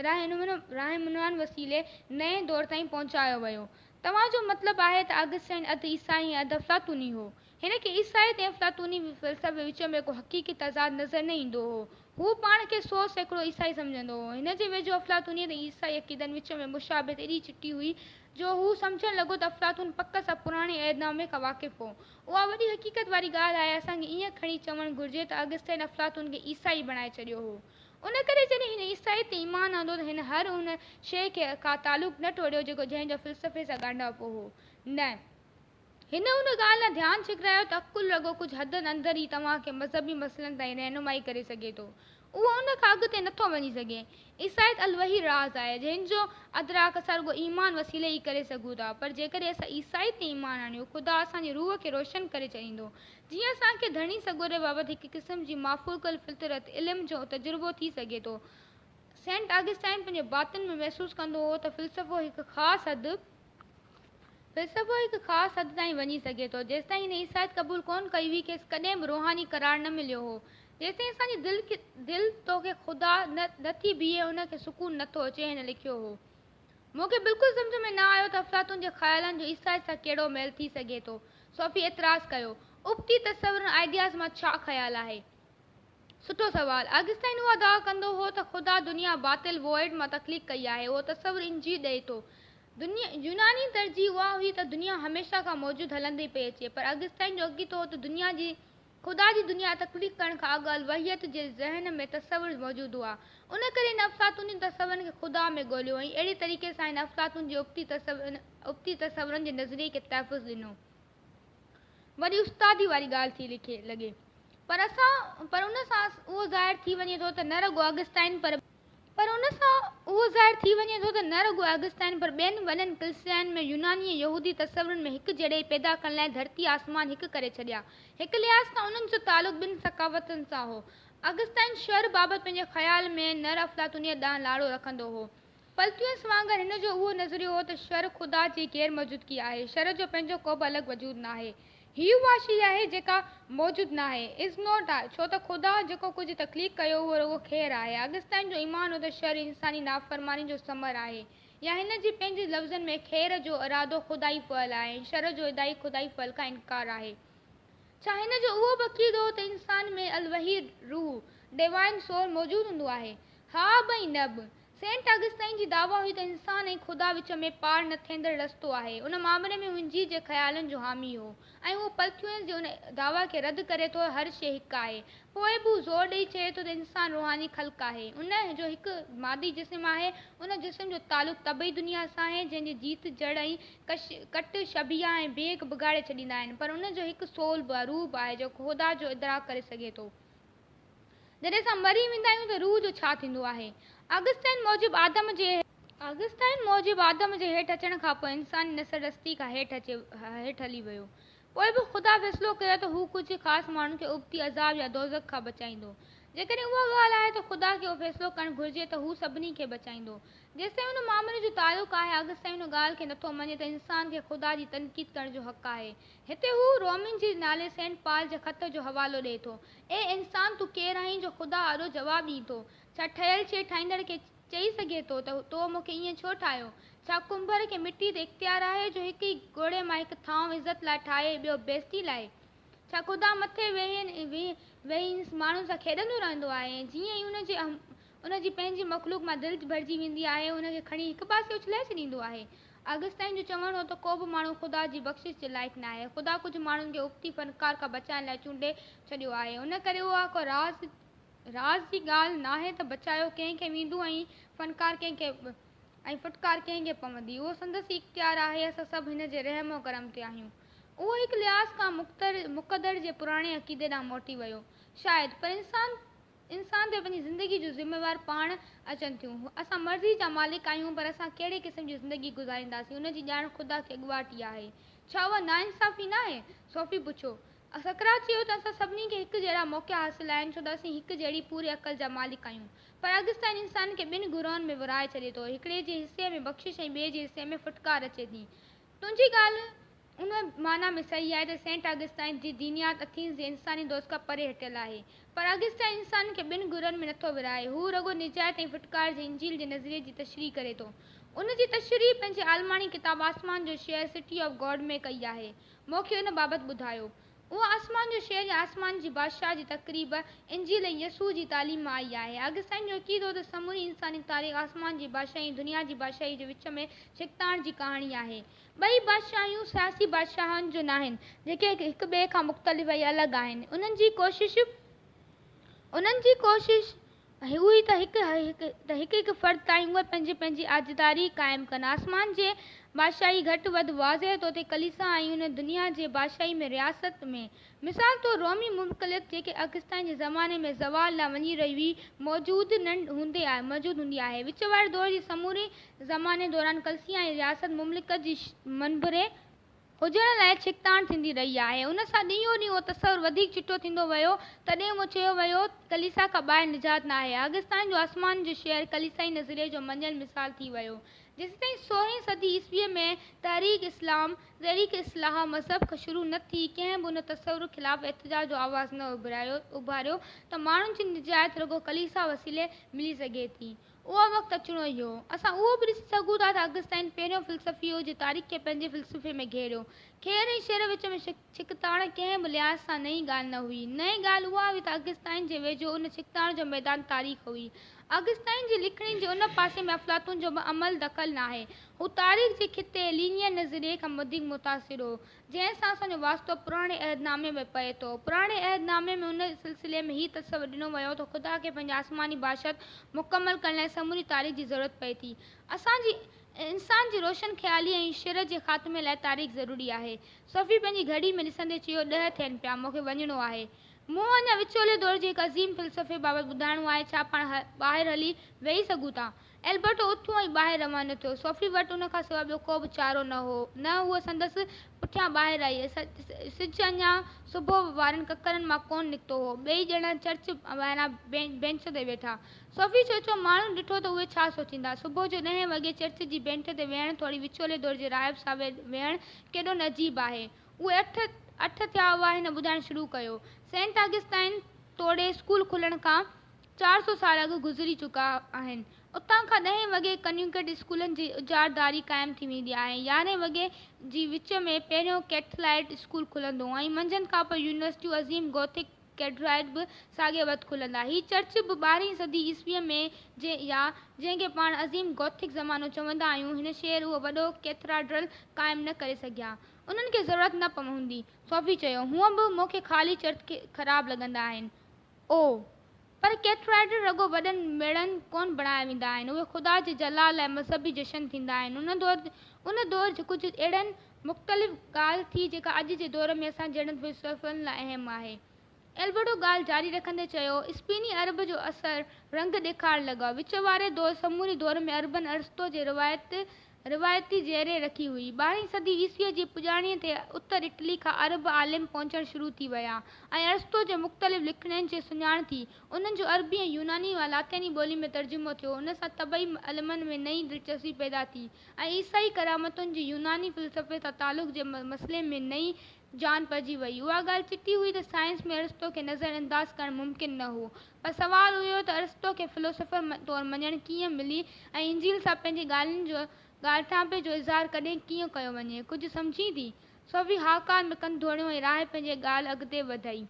रहनुमानि वसीले नएं दौर ताईं पहुचायो वियो। तव्हांजो मतिलबु आहे त ऑगस्टाइन अधु ईसाई ऐं अधु अफ़लातूनी हो। हिन खे ईसाइत ऐं अफ़लातूनी फ़िलसफ़े विच में को हक़ीक़ी तज़ाद नज़र न ईंदो हो। हू पाण खे 100 सैकड़ो ईसाई सम्झंदो हो। हिन जे वेझो अफ़लातूनी ऐं ईसाई अक़ीदनि विच में मुशाबिहत एॾी चिटी हुई जो हू सम्झणु लॻो त अफ़लातून पक सां पुराणे अहदनामे खां वाक़िफ़ हो। उहा वॾी हक़ीक़त वारी ॻाल्हि आहे। असांखे ईअं खणी चवणु घुरिजे त ऑगस्टाइन अफ़लातून खे ईसाई बणाए छॾियो हो। उन करे जॾहिं हिन ईसाई ते ईमान आंदो त हिन हर उन शइ खां तालुक़ु न टोड़ियो जेको जंहिंजो फ़िलसफ़े सां ॻंढापो हो। न, हिन उन ॻाल्हि लाइ ध्यानु छिकरायो त अकुल रुॻो कुझु हदनि अंदरि ई तव्हांखे मज़हबी मसइलनि ताईं रहनुमाई करे सघे थो। उहो उन खां अॻिते नथो वञी सघे। ईसाइत अलवही राज़ आहे जंहिंजो अदराक असां रुॻो ईमान वसीले ई करे सघूं था। पर जेकॾहिं असां ईसाई ते ईमान आणियूं, ख़ुदा असांजी रूह खे रोशन करे छॾींदो। जीअं असांखे धणी सॻोरे बाबति हिकु क़िस्म जी माफ़ूक़ल फितरत इल्म जो तजुर्बो थी सघे थो। सेंट ऑगस्टाइन पंहिंजे बातिन में महसूस कंदो हो त फ़िलसफ़ो हिकु ख़ासि हद ताईं वञी सघे थो। जेसिताईं हिन ईसाइत क़बूल कोन कई हुई खेसि कॾहिं बि रूहानी करार न मिलियो हो। जेसिताईं असांजी दिलि तोखे ख़ुदा नथी बीहे उनखे सुकून नथो अचे, हिन लिखियो हो। मूंखे बिल्कुलु सम्झ में न आयो त अफ़लातून जे ख़्यालनि जो ईसाइत सां कहिड़ो मेल थी सघे थो। सोफ़ी एतिराज़ कयो, उबती तसवुरनि आइडियाज़ मां छा ख़्यालु आहे? सुठो सवाल। ऑगस्टाइन उहा दावा कंदो हो त ख़ुदा दुनिया बातिल वॉइड मां तख़लीक़ कई आहे। उहो तसवुरु इंजी ॾिए थो। यूनानी तरजीह उहा हुई त दुनिया हमेशह खां मौजूदु हलंदी पई अचे, पर ऑगस्टाइन जो अक़ीदो हो त ख़ुदा जी दुनिया तख़लीक़ करण खां अॻु अलवहियत जे ज़हन में तसवुरु मौजूदु हुआ। उन करे हिन अफ़लातूनी तसवुरनि खे ख़ुदा में ॻोल्हियो ऐं अहिड़ी तरीक़े सां हिन अफ़लातून जे उबती तसवुरनि जे नज़रिये खे तहफ़ुज़ ॾिनो। वरी उस्तादी वारी ॻाल्हि थी लिखे लॻे, पर उन सां उहो ज़ाहिर थी वञे थो त न रुॻो ऑगस्टाइन पर ॿियनि वॾनि क्रिस्चियन में यूनानी ऐं यहूदी तसवुरनि में हिकु जहिड़े पैदा करण लाइ धरती आसमान हिकु करे छॾिया। हिकु लिहाज़ खां उन्हनि जो तालुक़ु ॿिनि सकावतुनि सां हो। ऑगस्टाइन शर बाबति पंहिंजे ख़्याल में नर अफ़लातूनियत ॾांहुं लाड़ो रखंदो हो। पलत्यूस वांगुरु हिन जो उहो नज़रियो हो त शर ख़ुदा जी गैर मौजूदगी आहे। शर जो पंहिंजो को बि अलॻि वजूदु न आहे। हीउ उहा शइ आहे जेका मौजूदु न आहे, इज़ नॉट आहे, छो त ख़ुदा जेको कुझु तख़लीक़ कयो उहो रुॻो ख़ैरु आहे। ऑगस्टाइन जो ईमान हो त शर इंसानी नाफ़रमानी जो समर आहे, या हिन जी पंहिंजे लफ़्ज़नि में ख़ैर जो इरादो ख़ुदाई फ़अल आहे ऐं शर जो इदाई ख़ुदाई फ़अल खां इनकार आहे। छा हिन जो उहो बि अक़ीदो हो त इंसान में अलवही रूह डिवाइन सोल मौजूदु हूंदो आहे? हा बि ऐं न बि। सेंट ऑगस्टाइन जी दावा हुई त इंसान ऐं ख़ुदा विच में पार न थियंदड़ रस्तो आहे। उन मामले में इंजील जे ख़्यालनि जो हामी हो ऐं उहो पलत्यूस जे उन दावा खे रद्द करे थो हर शइ हिकु आहे। पोइ बि ज़ोर ॾेई चए थो त इंसान रूहानी ख़ल्क़ आहे। उन जो हिकु मादी जिस्म आहे। उन जिस्म जो तालुक़ु तबई दुनिया सां आहे, जंहिंजी जीत जड़ ऐं कट शबिया ऐं बेग बिगाड़े छॾींदा आहिनि, पर उन जो हिकु सोल बि रूह बि आहे जेको ख़ुदा जो इदराक करे सघे थो। जॾहिं असां मरी वेंदा आहियूं त रूह जो छा थींदो आहे? ऑगस्टाइन मूजिबि आदम जे हेठि अचण खां पोइ इंसानी नस्ल रस्ती खां हेठि हली वियो। पोइ बि ख़ुदा फ़ैसिलो कयो त हू कुझु ख़ासि माण्हुनि खे उबती अज़ाब या दोज़ख खां बचाईंदो। जेकॾहिं उहा ॻाल्हि आहे त ख़ुदा खे उहो फ़ैसिलो करणु घुरिजे त हू सभिनी खे बचाईंदो। जेसिताईं हुन मामले जो तालुक़ु आहे, ऑगस्टाइन हुन ॻाल्हि खे नथो मञे त इंसान खे ख़ुदा जी तनक़ीद करण जो हक़ु आहे। हिते हू रोमिन जे नाले सेंट पाल जे ख़त जो हवालो ॾिए थो। ए इंसान, तूं केरु आहीं जो ख़ुदा आॾो जवाबु ॾीं थो? छा ठहियल शइ ठाहींदड़ खे चई सघे थो त तो मूंखे ईअं छो ठाहियो? छा कुंभर खे मिटी ते इख़्तियार आहे जो हिकु ई घोड़े मां हिकु थांव इज़त लाइ ठाहे ॿियो बेइज़ती लाइ? छा ख़ुदा मथे वेही माण्हुनि सां खेॾंदो रहंदो आहे? जीअं ई उन जी पंहिंजी मख़लूक मां दिलि भरिजी वेंदी आहे, उनखे खणी हिकु पासे उछलाए छॾींदो आहे। ऑगस्टाइन जो चवणु हो त को बि माण्हू ख़ुदा जी बख़्शिश जे लाइक़ु न आहे। ख़ुदा कुझु माण्हुनि खे उबती फ़नकार खां बचाइण लाइ चूंडे छॾियो आहे। उन करे उहा को राज़ जी ॻाल्हि नाहे त बचायो कंहिंखे वेंदो ऐं फटकार कंहिंखे पवंदी। उहो संदसि इख़्तियार आहे। असां सभु हिन जे रहमो करम ते आहियूं। उहो हिकु लिहाज़ खां मुक़दर जे पुराणे अक़ीदे ॾांहुं मोटी वियो, शायदि, पर इंसान ते पंहिंजी ज़िंदगी जो ज़िम्मेवार पाण अचनि थियूं। असां मर्ज़ी जा मालिक आहियूं, पर असां कहिड़े क़िस्म जी ज़िंदगी गुज़ारींदासीं उन जी ॼाण ख़ुदा खे अॻुवाटी आहे। छा उहा नाइंसाफ़ी न आहे? सोफ़ी पुछो। सकरात चयो त असां सभिनी खे हिकु जहिड़ा मौक़ा हासिल आहिनि, छो त असीं हिकु जहिड़ी पूरे अक़ल जा मालिक आहियूं। पर ऑगस्टाइन इंसान खे ॿिनि गुरोहनि में विराए छॾे थो। हिकिड़े जे हिसे में बख़्शिश ऐं ॿिए जे हिसे में फटकार अचे थी। तुंहिंजी ॻाल्हि उन माना में सही आहे त सेंट ऑगस्टाइन जी दीनियात एथेंस जे इंसानी दोस्त खां परे हटियल आहे, पर ऑगस्टाइन इंसान खे ॿिनि गुरनि में नथो विराए। हू रुॻो निजात ऐं फटकार जे इंजील जे नज़रिये जी तशरीह करे थो। उन जी तशरीह पंहिंजे आलमानी किताब आसमान जो शहर सिटी ऑफ गॉड में कई आहे। मूंखे उन बाबति ॿुधायो। उहो आसमान जो शहर या आसमान जी बादशाह जी तक़रीब इंजील ऐं यसू जी तालीम मां आई आहे। ऑगस्टाइन जो अक़ीदो त समूरी इंसानी तारीख़ आसमान जी बादशाही ऐं दुनिया जी बादशाही जे विच में छिकताण जी कहाणी आहे। ॿई बादशाहियूं सियासी बादशाहनि जो न आहिनि जेके हिक ॿिए खां मुख़्तलिफ़ ऐं अलॻि आहिनि। उन्हनि जी कोशिश हुई त हिकु फ़र्द ताईं उहे पंहिंजी आज़ादारी क़ाइमु कनि। आसमान जे बादशाही घटि वधि वाज़े तौर ते कलीसिया ऐं उन दुनिया जे बादशाही में रियासत में, मिसाल तौरु रोमी मुल्कियत जेके ऑगस्टाइन जे ज़माने में ज़वाल लाइ वञी रही हुई, मौजूदु हूंदी आहे। विच वारे दौर जी समूरे ज़माने दौरान कलीसिया ऐं रियासत मुमलिकत जी मनबरे हुजण लाइ छिकताण थींदी रही आहे। उन सां ॾींहों ॾींहुं तसवुरु वधीक चिटो थींदो वियो। तॾहिं मूं चयो वियो कलीसिया खां ॿाहिरि निजात न आहे। अगस्ताइन जो आसमान जो शहर कलीसियाई नज़रिए जो मंझंदि मिसाल थी वियो। जेसिताईं 16वीं सदी ईस्वीअ में तहरीक इस्लाह मज़हब खां शुरू न थी, कंहिं बि उन तसवुरु ख़िलाफ़ एहतजाज जो आवाज़ न उभारियो त माण्हुनि जी निजात रुॻो कलीसिया वसीले मिली सघे थी। उहो वक़्तु अचिणो ई हो। असां उहो बि ॾिसी सघूं था त अगस्ताइन पहिरियों फ़िलसफ़ी हो जे तारीख़ खे पंहिंजे फ़िलसफ़े में घेरियो। खेर ऐं शेर विच में छिकताण कंहिं बि लिहाज़ सां नई ॻाल्हि न हुई। नई ॻाल्हि उहा हुई त अगस्ताइन जे वेझो उन छिकताण जो मैदान तारीख़ हुई। अगस्ताइन जी लिखणी जे उन पासे में अफ़लातून जो अमल दख़ल न आहे। हू तारीख़ जे खिते लीनियर नज़रिए खां वधीक मुतासिर हो, जंहिं सां असांजो वास्तो पुराणे अहदनामे में पए थो। पुराणे अहदनामे में उन सिलसिले में हीउ तसवुरु ॾिनो वियो त ख़ुदा खे पंहिंजे आसमानी बाशत मुकमल करण लाइ समूरी तारीख़ जी ज़रूरत पए थी। इंसान जी रोशन ख़्याली ऐं शिर जे ख़ात्मे लाइ तारीख़ ज़रूरी आहे। सोफ़ी पंहिंजी घड़ी में ॾिसंदे चयो, 10 थियनि पिया, मूंखे वञिणो आहे। मूं अञा विचोले दौर जे हिकु अज़ीम फ़िलसफ़े बाबति ॿुधाइणो आहे। छा पाण ॿाहिरि हली वेही सघूं था? एल्बर्टो उथियो ऐं ॿाहिरि रवानो थियो। सोफ़ी वटि उन खां सवाइ ॿियो को बि चारो न हो। न हूअ संदसि पुठियां ॿाहिरि आई। सिजु अञा सुबुह वारनि ककरनि मां कोन निकितो हो। ॿई ॼणा चर्च ॿाहिरां बेंच ते वेठा। सोफ़ी सोचियो, माण्हू ॾिठो त उहे छा सोचींदा। सुबुह जो 10 वॻे चर्च जी बेंच ते वेहणु, थोरी विचोले दौर जे राहिब सां वेहणु केॾो न अजीब आहे। उहे अठ थिया हुआ। हिन ॿुधाइणु शुरू कयो, सेंट अगस्ताइन तोड़े स्कूल खुलण खां 400 साल अॻु गुज़री चुका आहिनि। उतां खां 10 वॻे कन्यूकेट स्कूलनि जी इजारदारी क़ाइमु थी वेंदी आहे। 11 वॻे जी विच में पहिरियों कैथलाइट स्कूल खुलंदो ऐं मंझंदि खां पोइ यूनिवर्सिटियूं अज़ीम गोथिक कैथेड्रल बि साॻे वक़्तु खुलंदा। हीउ चर्च बि 12वीं सदी ईस्वीअ में जंहिंखे पाण अज़ीम गोथिक ज़मानो चवंदा आहियूं, हिन शहर उहो वॾो कैथेड्रल क़ाइमु न करे सघिया। उन्हनि खे ज़रूरत न पवंदी, सोफ़ी चयो। हूअं बि मूंखे ख़ाली चर्च खे ख़राबु लॻंदा आहिनि। ओ पर कैथेड्रल रुॻो वॾनि मेड़नि कोन बणाया वेंदा आहिनि। उहे ख़ुदा जे जलाल लाइ मज़हबी जशन थींदा आहिनि। उन दौर जे कुझु अहिड़नि मुख़्तलिफ़ ॻाल्हि थी जेका अॼु जे दौर में असां जहिड़नि फ़िलसफ़नि लाइ अहम आहे। एल्बर्टो ॻाल्हि जारी रखंदे चयो, स्पेनी अरब जो असरु रंग ॾेखारणु लॻा। विच वारे दौर समूरी दौर में अरबन अरिस्तो जे रिवायती ज़ेरे रखी हुई। 12वीं सदी ईस्वीअ जी पुॼाणीअ ते उत्तर इटली खां अरब आलिम पहुचणु शुरू थी विया ऐं अरिस्तो जे मुख़्तलिफ़ लिखणनि जी सुञाण थी। उन्हनि जो अरबी ऐं यूनानी लातीनी ॿोली में तर्जुमो थियो। उन सां तबई इल्मनि में नई दिलचस्पी पैदा थी ऐं ईसाई करामतुनि जी यूनानी फ़िलसफ़े सां तालुक़ जे मसइले में नई जान पइजी वई। उहा ॻाल्हि चिटी हुई त साइंस में अरिस्तो खे नज़र अंदाज़ करणु मुमकिन न हो, पर सुवालु हुयो त अरिस्तो खे फ़िलोसोफर तौरु मञणु कीअं मिली ऐं इंजील सां पंहिंजी ॻाल्हाइपे जो इज़हार कॾहिं कीअं कयो वञे। कुझु सम्झी थी? सोफ़ी हाकार में कनि धोड़ियो ऐं राह पंहिंजे ॻाल्हि अॻिते वधाई।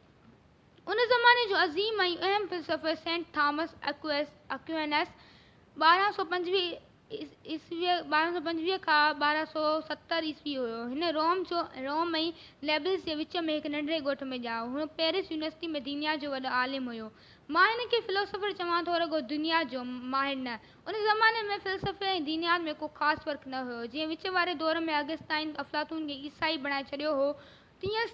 उन ज़माने जो अज़ीम ऐं अहम फ़िलसफ़ो सेंट थॉमस एक्विनास 1225 खां 1270 ईस्वी हुयो। हिन रोम ऐं नेबल्स जे विच में हिकु नंढड़े ॻोठ में ॼाओ। हुन पेरिस यूनिवर्सिटी में दुनिया जो वॾो आलिम हुयो। मां हिन खे फ़िलोसोफर चवां थो, रुॻो दुनिया जो माहिर न। उन ज़माने में फ़िलसफ़े ऐं दीनियात में को ख़ासि फ़र्क़ु न हुयो। जीअं विच वारे दौर में अगस्ताइन अफ़लातून खे ईसाई बणाए छॾियो हो, तीअं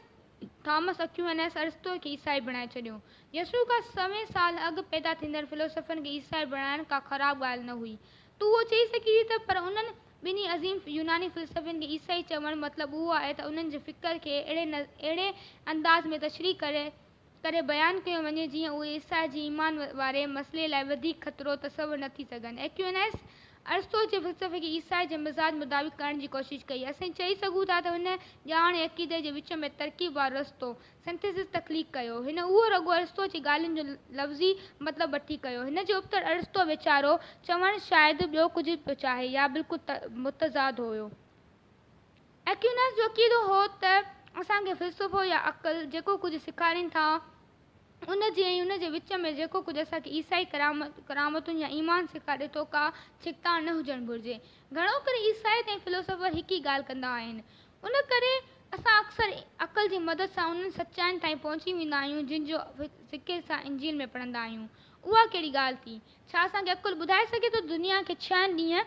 थॉमस एक्विनास अरिस्तो खे ईसाई बणाए छॾियो। यसू खां 100 साल अॻु पैदा थींदड़ फ़िलोसोफरनि खे ईसाई बणाइण का ख़राबु ॻाल्हि न हुई। तूं उहो चई सघी थी त, पर उन्हनि ॿिन्ही अज़ीम यूनानी फ़िलसफ़नि खे ईसाई चवणु मतिलबु उहो आहे त उन्हनि जे फ़िकर खे अहिड़े अंदाज़ में तशरीह करे बयानु कयो वञे जीअं उहे ईसाई जी ईमान वारे मसइले लाइ वधीक ख़तरो तसवुरु न थी सघनि। एक्विनास अरिस्तो जे फ़िलसफ़े खे ईसाई जे मिज़ाज मुताबिक़ करण जी कोशिशि कई। असां चई सघूं था त हिन ॼाण ऐं अक़ीदे जे विच में तरकीब वारो रस्तो सिंथेसिस तख़लीक़ कयो। हिन उहो रुॻो अरिस्तो जी ॻाल्हियुनि जो लफ़्ज़ी मतिलबु वठी कयो। हिन जे उबतड़ि अरिस्तो वीचारो चवणु शायदि ॿियो कुझु पियो चाहे या बिल्कुलु मुतज़ाद हुयो। एक्विनास जो अक़ीदो हो त असांखे फ़िलसफ़ो या अक़ल जेको कुझु सेखारीनि था, उन जे ऐं उन जे विच में जेको कुझु असांखे ईसाई करामतुनि या ईमान सेखारे थो, का छिकताण न हुजणु घुरिजे। घणो करे ईसाई ऐं फ़िलोसोफर हिकु ई ॻाल्हि कंदा आहिनि। उन करे असां अक्सर अक़ल जी मदद सां उन्हनि सचाइनि ताईं पहुची वेंदा आहियूं जिन जो ज़िक्र सां इंजील में पढ़ंदा आहियूं। उहा कहिड़ी ॻाल्हि थी? छा असांखे अक़ल ॿुधाए सघे थो दुनिया खे 6 ॾींहं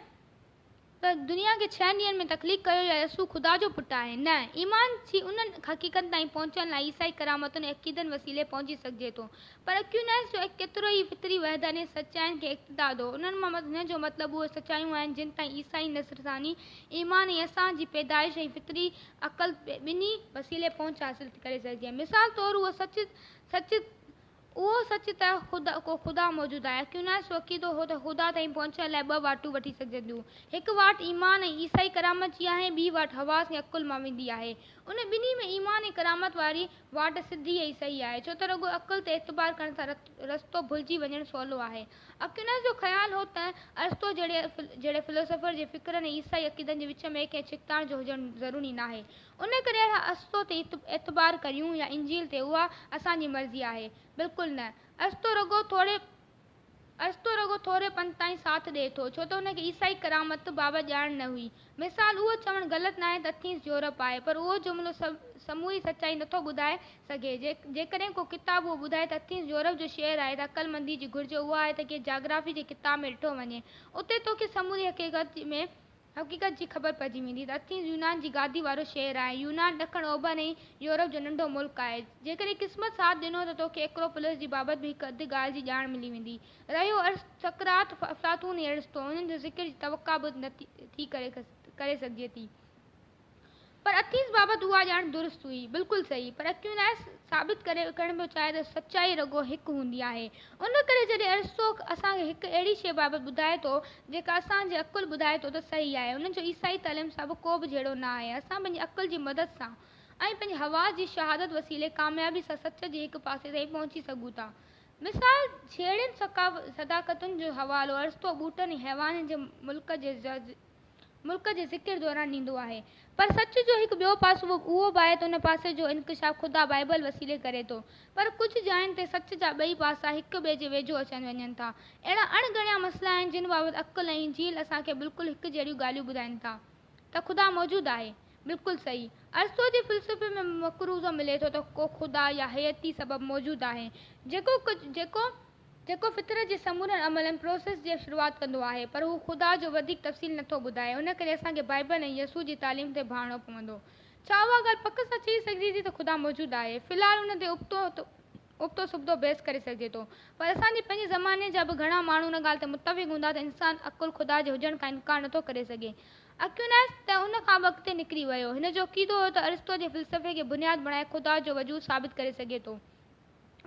पर दुनिया खे 6 ॾींहंनि में तकलीफ़ कयो या यसू ख़ुदा जो पुटु आहे। न, ईमान जी उन्हनि हक़ीक़त ताईं पहुचण लाइ ईसाई करामतुनि ऐं अक़ीदनि वसीले पहुची सघिजे थो। पर अक्यूनास जो केतिरो ई फितरी वहदन ऐं सचाइनि खे इक़्तिदाद हो। उन्हनि मां हिन जो मतिलबु उहे सचायूं आहिनि जिन ताईं ईसाई नसरानी ईमान ऐं असांजी पैदाइश ऐं फितरी अक़ल ॿिन्ही वसीले पहुच हासिल करे सघिजे। मिसाल तौरु उहो सच त ख़ुदा मौजूदु आहे। अक्यूनास जो अक़ीदो हो त ख़ुदा ताईं पहुचण लाइ 2 वाटूं वठी सघिजनि थियूं। हिकु वाट ईमान ऐं ईसाई करामत जी आहे, ॿी वाट हवास ऐं अकुल मां वेंदी आहे। उन ॿिन्ही में ईमान ऐं करामत वारी वाट सिधी ऐं सही आहे, छो त रुॻो अकुल ते एतबार करण सां रस्तो भुलिजी वञणु सवलो आहे। अक्यूनास जो ख़्यालु हो त अरिस्तो जहिड़े फिलोसोफर जे फ़िक्रनि ऐं ईसाई अक़ीदनि जे विच में कंहिं छिकताण जो हुजणु ज़रूरी नाहे। उन करे अरिस्तो ते एतबार करियूं या इंजील ते, उहा असांजी मर्ज़ी आहे। बिल्कुलु न। अरिस्तो रुॻो थोरे पंध ताईं साथ ॾिए थो, छो त हुनखे ईसाई करामत बाबति ॼाण न हुई। मिसाल, उहो चवणु ग़लति नाहे त अथींस यूरोप आहे, पर उहो जुमिलो समूरी सचाई नथो ॿुधाए सघे। जेकॾहिं को किताब उहो ॿुधाए त अथींस यूरोप जो शहरु आहे, त अक़लमंदी जी घुर्ज उहा आहे त कंहिं जाग्राफी जे किताब में ॾिठो वञे। उते तोखे समूरी हक़ीक़त जी ख़बर पइजी वेंदी त अथींस यूनान जी गादी वारो शहरु आहे। यूनान ॾखण ओभर ऐं यूरोप जो नंढो मुल्क आहे। जेकॾहिं क़िस्मत साथ ॾिनो त तोखे एक्रोपोलिस जी बाबति बि हिकु अधु ॻाल्हि जी ॼाण मिली वेंदी। रहियो सकरात, अफ़लातून ऐं अरिस्तो, उन्हनि जो ज़िक्र जी तवक़ा बि न थी करे सघिजे थी, पर अथींस बाबति उहा ॼाण दुरुस्त हुई। बिल्कुलु सही। पर अक्यूनास साबित करणु पियो चाहे त सचाई रुॻो हिकु हूंदी आहे। उन करे जॾहिं अरिस्तो असांखे हिकु अहिड़ी शइ बाबति ॿुधाए थो जेका असांजे अकुल ॿुधाए थो त सही आहे, उन जो ईसाई तइलीम सां बि को बि जहिड़ो न आहे। असां पंहिंजी अकुल जी मदद सां ऐं पंहिंजी हवास जी शहादत वसीले कामयाबी सां सच जे हिकु पासे ताईं पहुची सघूं था। मिसाल, छेड़ियुनि सदाकतुनि जो हवालो अरिस्तो ॿूटनि ऐं हैवाननि जे मुल्क जे ज़िक्र दौरान ॾींदो आहे। पर सच जो हिकु ॿियो पासो उहो बि आहे त उन पासे जो इंकशाफ ख़ुदा बाइबल वसीले करे थो। पर कुझु जायुनि ते सच जा ॿई पासा हिक ॿिए जे वेझो अचनि वञनि था। अहिड़ा अणगणिया मसइला आहिनि जिन बाबति अकुल ऐं इंजील असांखे बिल्कुलु हिकु जहिड़ियूं ॻाल्हियूं ॿुधाइनि था त ख़ुदा मौजूदु आहे। बिल्कुलु सही। अरिस्तो जे फ़िलसफ़े में मक़रूज़ो मिले थो त को ख़ुदा या हयती सबबु मौजूदु आहे जेको फितरत जे समूरनि अमलनि प्रोसेस जी शुरूआति कंदो आहे, पर हू ख़ुदा जो वधीक तफ़सील नथो ॿुधाए। उन करे असांखे बाइबल ऐं यसू जी तालीम ते भाड़णो पवंदो। छा उहा ॻाल्हि पक सां चई सघिजे थी त ख़ुदा मौजूदु आहे? फ़िलहालु उन ते उबतो सुबतो बहस करे सघिजे थो, पर असांजे पंहिंजे ज़माने जा बि घणा माण्हू उन ॻाल्हि ते मुतफ़िक़ हूंदा त इंसान अकुल ख़ुदा जे हुजण खां इनकार नथो करे सघे। अक्यूनास त उन खां बि अॻिते निकिरी वियो। हिन जो अक़ीदो हो त अरिस्तो जे फ़िलसफ़े खे बुनियादु बणाए ख़ुदा जो वजूदु साबित करे सघे थो।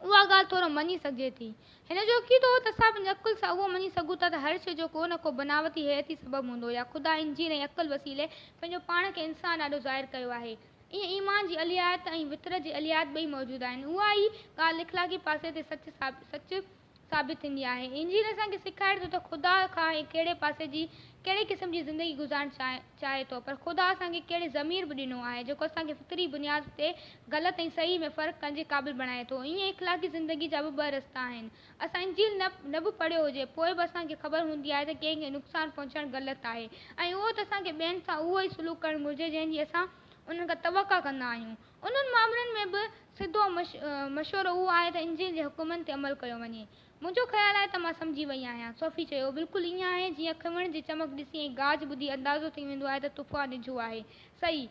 उहा ॻाल्हि थोरो मञी सघिजे थी। हिन जो अक़ीदो हो त असां पंहिंजे अकुल सां उहो मञी सघूं था त हर शइ जो को न को बनावटी हयती सबबु हूंदो, या ख़ुदा इंजील ऐं अकुल वसीले पंहिंजो पाण खे इंसान ॾाढो ज़ाहिर कयो आहे। ईअं ईमान जी अलियात ऐं फितरत जी अलियात ॿई मौजूदु आहिनि। उहा ई ॻाल्हि इख़लाक़ी पासे ते सच साबित थींदी आहे। इंजील असांखे सेखारे थो त ख़ुदा खां कहिड़े क़िस्म जी ज़िंदगी गुज़ारणु चाहे थो, पर ख़ुदा असांखे कहिड़े ज़मीर बि ॾिनो आहे जेको असांखे फितरी बुनियाद ते ग़लति ऐं सही में फ़र्क़ु करण जे क़ाबिल बणाए थो। ईअं इख़लाक़ी ज़िंदगी जा बि 2 रस्ता आहिनि। असां इंजील न बि पढ़ियो हुजे, पोइ बि असांखे ख़बर हूंदी आहे त कंहिंखे नुक़सानु पहुचाइणु ग़लति आहे, ऐं उहो त असांखे ॿियनि सां उहो ई सलूक करणु घुरिजे जंहिंजी असां उन्हनि खां तवक़ा कंदा आहियूं। उन्हनि मामलनि में बि सिधो मशवरो उहो आहे त इंजील जे हुकुमनि ते अमल कयो वञे। मुंहिंजो ख़्यालु आहे त मां सम्झी वई आहियां। सोफ़ी चयो, बिल्कुलु ईअं आहे जीअं खिवण जी चमक ॾिसी ऐं गाज ॿुधी अंदाज़ो थी वेंदो आहे त तूफ़ान ॾिठो आहे। सही।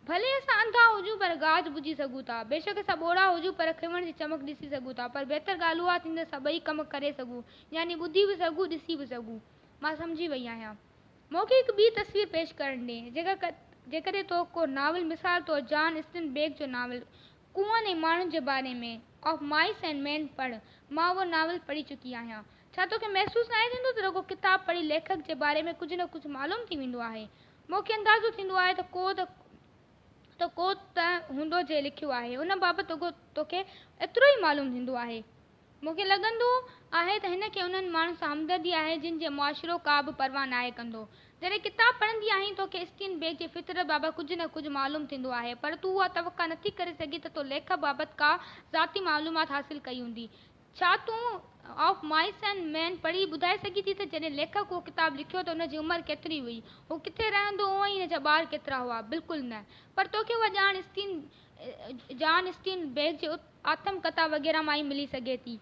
भले असां अंधा हुजूं पर गाज ॿुधी सघूं था, बेशक असां ॿोड़ा हुजूं पर खिवण जी चमक ॾिसी सघूं था, पर बहितर ॻाल्हि उहा थींदी असां ॿई कम करे सघूं, यानी ॿुधी बि सघूं ॾिसी बि सघूं। मां सम्झी वई आहियां। मूंखे हिकु ॿी तस्वीर पेश करणु ॾे। जेकॾहिं तो को नावल, मिसाल तौरु जॉन स्टनबर्ग जो नावल कुअनि ऐं माण्हुनि जे बारे में ऑफ माइस एंड मैन पढ़, मां उहो नावल पढ़ी चुकी आहियां। छा तोखे महसूसु नाहे थींदो त रुॻो किताबु पढ़ी लेखक जे बारे में कुझु न कुझु मालूम थी वेंदो आहे? मूंखे अंदाज़ो थींदो आहे त को हूंदो जे लिखियो आहे, उन बाबति तोखे एतिरो ई मालूम थींदो आहे। मूंखे लॻंदो आहे त हिन खे उन्हनि माण्हुनि सां हमदर्दी आहे जिन जे मुआशिरो का बि परवाह नाहे कंदो। जॾहिं किताबु पढ़ंदी आहीं तोखे स्टनबर्ग जे फितरत बाबति कुझु न कुझु मालूम थींदो आहे, पर तूं उहा तवक़ा नथी करे सघी त तो लेखक बाबति का ज़ाती मालूमात हासिल कई हूंदी। छा तूं ऑफ माइस एंड मैन पढ़ी ॿुधाए सघी थी त जॾहिं लेखक उहो किताबु लिखियो त हुन जी उमिरि केतिरी हुई, हू किथे रहंदो हुओ ऐं हिन जा ॿार केतिरा हुआ? बिल्कुलु न। पर तोखे उहा ॼाण जॉन स्टनबर्ग जे आत्मकथा वग़ैरह मां ई मिली सघे थी।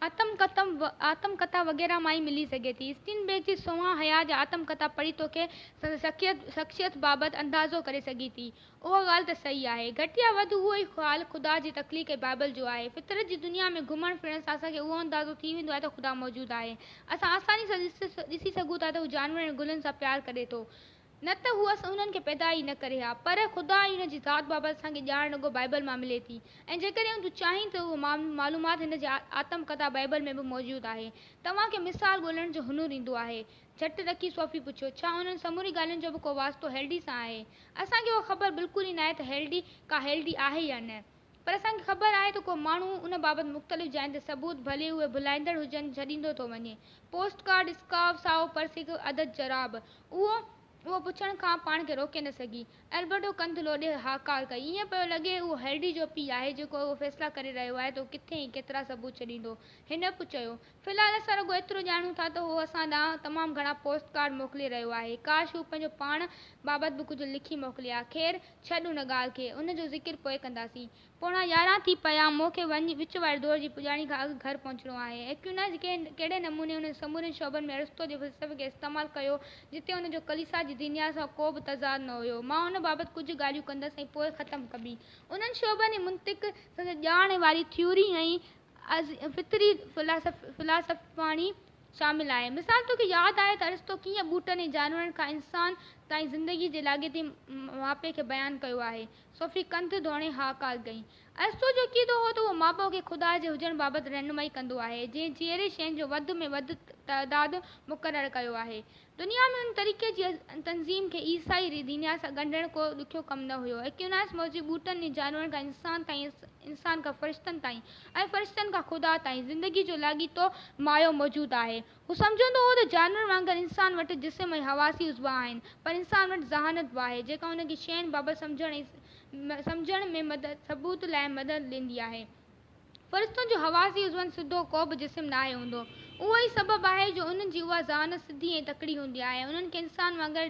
आत्मकथा वग़ैरह मां ई मिली सघे थी। स्टीनबेक जी सोहा हया जा आत्मकथा पढ़ी तोखे शख़्सियत बाबति अंदाज़ो करे सघी थी। उहा ॻाल्हि त सही आहे। घटि या वधि उहो ई ख़्यालु ख़ुदा जी तख़लीक़ ऐं बाइबल जो आहे। फितरत जी दुनिया में घुमण फिरण सां असांखे उहो अंदाज़ो थी वेंदो आहे त ख़ुदा मौजूदु आहे। असां आसानी सां ॾिसी सघूं था त हू जानवर ऐं गुलनि सां प्यारु करे थो, न त हू उन्हनि खे पैदा ई न करे हा, पर ख़ुदा ऐं हुन जी ज़ात बाबति असांखे ॼाण रुॻो बाइबल मां मिले थी। ऐं जेकॾहिं तूं चाहीं त उहो मालूमात हिन जी आत्मकथा बाइबल में बि मौजूदु आहे। तव्हांखे मिसाल ॻोल्हण जो हुनुरु ईंदो आहे? झटि रखी सोफी पुछियो, छा उन्हनि समूरी ॻाल्हियुनि जो बि को वास्तो हेल्डी सां आहे? असांखे उहा ख़बर बिल्कुलु ई न आहे त हेल्डी आहे या न, पर असांखे ख़बर आहे त को माण्हू उन बाबति मुख़्तलिफ़ जायुनि ते सबूत, भले उहे भुलाईंदड़ हुजनि, छॾींदो थो वञे। पोस्ट कार्ड, स्कार्फ, साओ पर्स, हिकु अदद जराब, उहो पुछण खां पाण खे रोके न सघी। एल्बर्टो कंधु लोॾे हाकार कई। ईअं पियो लॻे उहो हेल्डी जो पीउ आहे जेको उहो फ़ैसिला करे रहियो आहे त उहो किथे ऐं केतिरा सबूत छॾींदो। हिन बि चयो, फ़िलहालु असां रुॻो एतिरो ॼाणूं था त उहो असां ॾांहुं तमामु घणा पोस्ट कार्ड मोकिले रहियो आहे। काश हू पंहिंजो पाण बाबति बि कुझु लिखी मोकिलिया। ख़ैरु, छॾ उन ॻाल्हि खे, उन जो ज़िक्र पोइ कंदासीं। 11:30 थी पिया, मूंखे विच वारे दौर जी पुॼाणी खां अॻु घरु पहुचणो आहे। एक्विनास कहिड़े नमूने उन समूरनि शोबनि में अरिस्तो जे फ़लसफ़े खे इस्तेमालु कयो जिते उन जो कलीसिया जी दीनिया सां को बि तज़ाद न हुयो। मां उन बाबति कुझु ॻाल्हियूं कंदसि ऐं पोइ ख़तमु कबी। उन्हनि शोबनि ऐं मुंतिक़ ॼाण वारी थ्योरी ऐं फितरी फ़िलासफ़ाणी शामिलु आहे। मिसाल तोखे यादि आहे त अरिस्तो कीअं ॿूटनि ऐं जानवरनि खां इंसान ताईं ज़िंदगी जे लाॻीते मापे खे बयानु कयो आहे? सोफी कंधु धोणे हा काल कई। अरिस्तो जो क़ीदो हो त उहो मापो खे ख़ुदा जे हुजण बाबति रहनुमाई कंदो आहे जंहिं जहिड़े शयुनि जो वधि में वधि तइदादु मुक़ररु कयो आहे। दुनिया में उन तरीक़े जी तंज़ीम खे ईसाई दीनिया सां ॻंढणु को ॾुखियो कमु न हुयो। एक्विनास मौजूदु ॿूटनि ऐं जानवरनि खां इंसान ताईं, इंसान खां फ़रिश्तनि ताईं ऐं फ़रिश्तनि खां ख़ुदा ताईं ज़िंदगी जो लाॻीतो मायो मौजूदु आहे। हू सम्झंदो हो त जानवर वांगुरु इंसान वटि जिस्म ऐं हवासी उज़वा आहिनि, पर इंसान वटि ज़हानत बि आहे जेका उन खे शयुनि बाबति सम्झण में सबूत लाइ मदद ॾींदी आहे। फ़रिश्तनि जो हवासी उज़वनि सिधो को बि जिस्म न आहे हूंदो। उहो ई सबबु आहे जो उन्हनि जी उहा ज़हानत सिधी ऐं तकड़ी हूंदी आहे। उन्हनि खे इंसान वांगुरु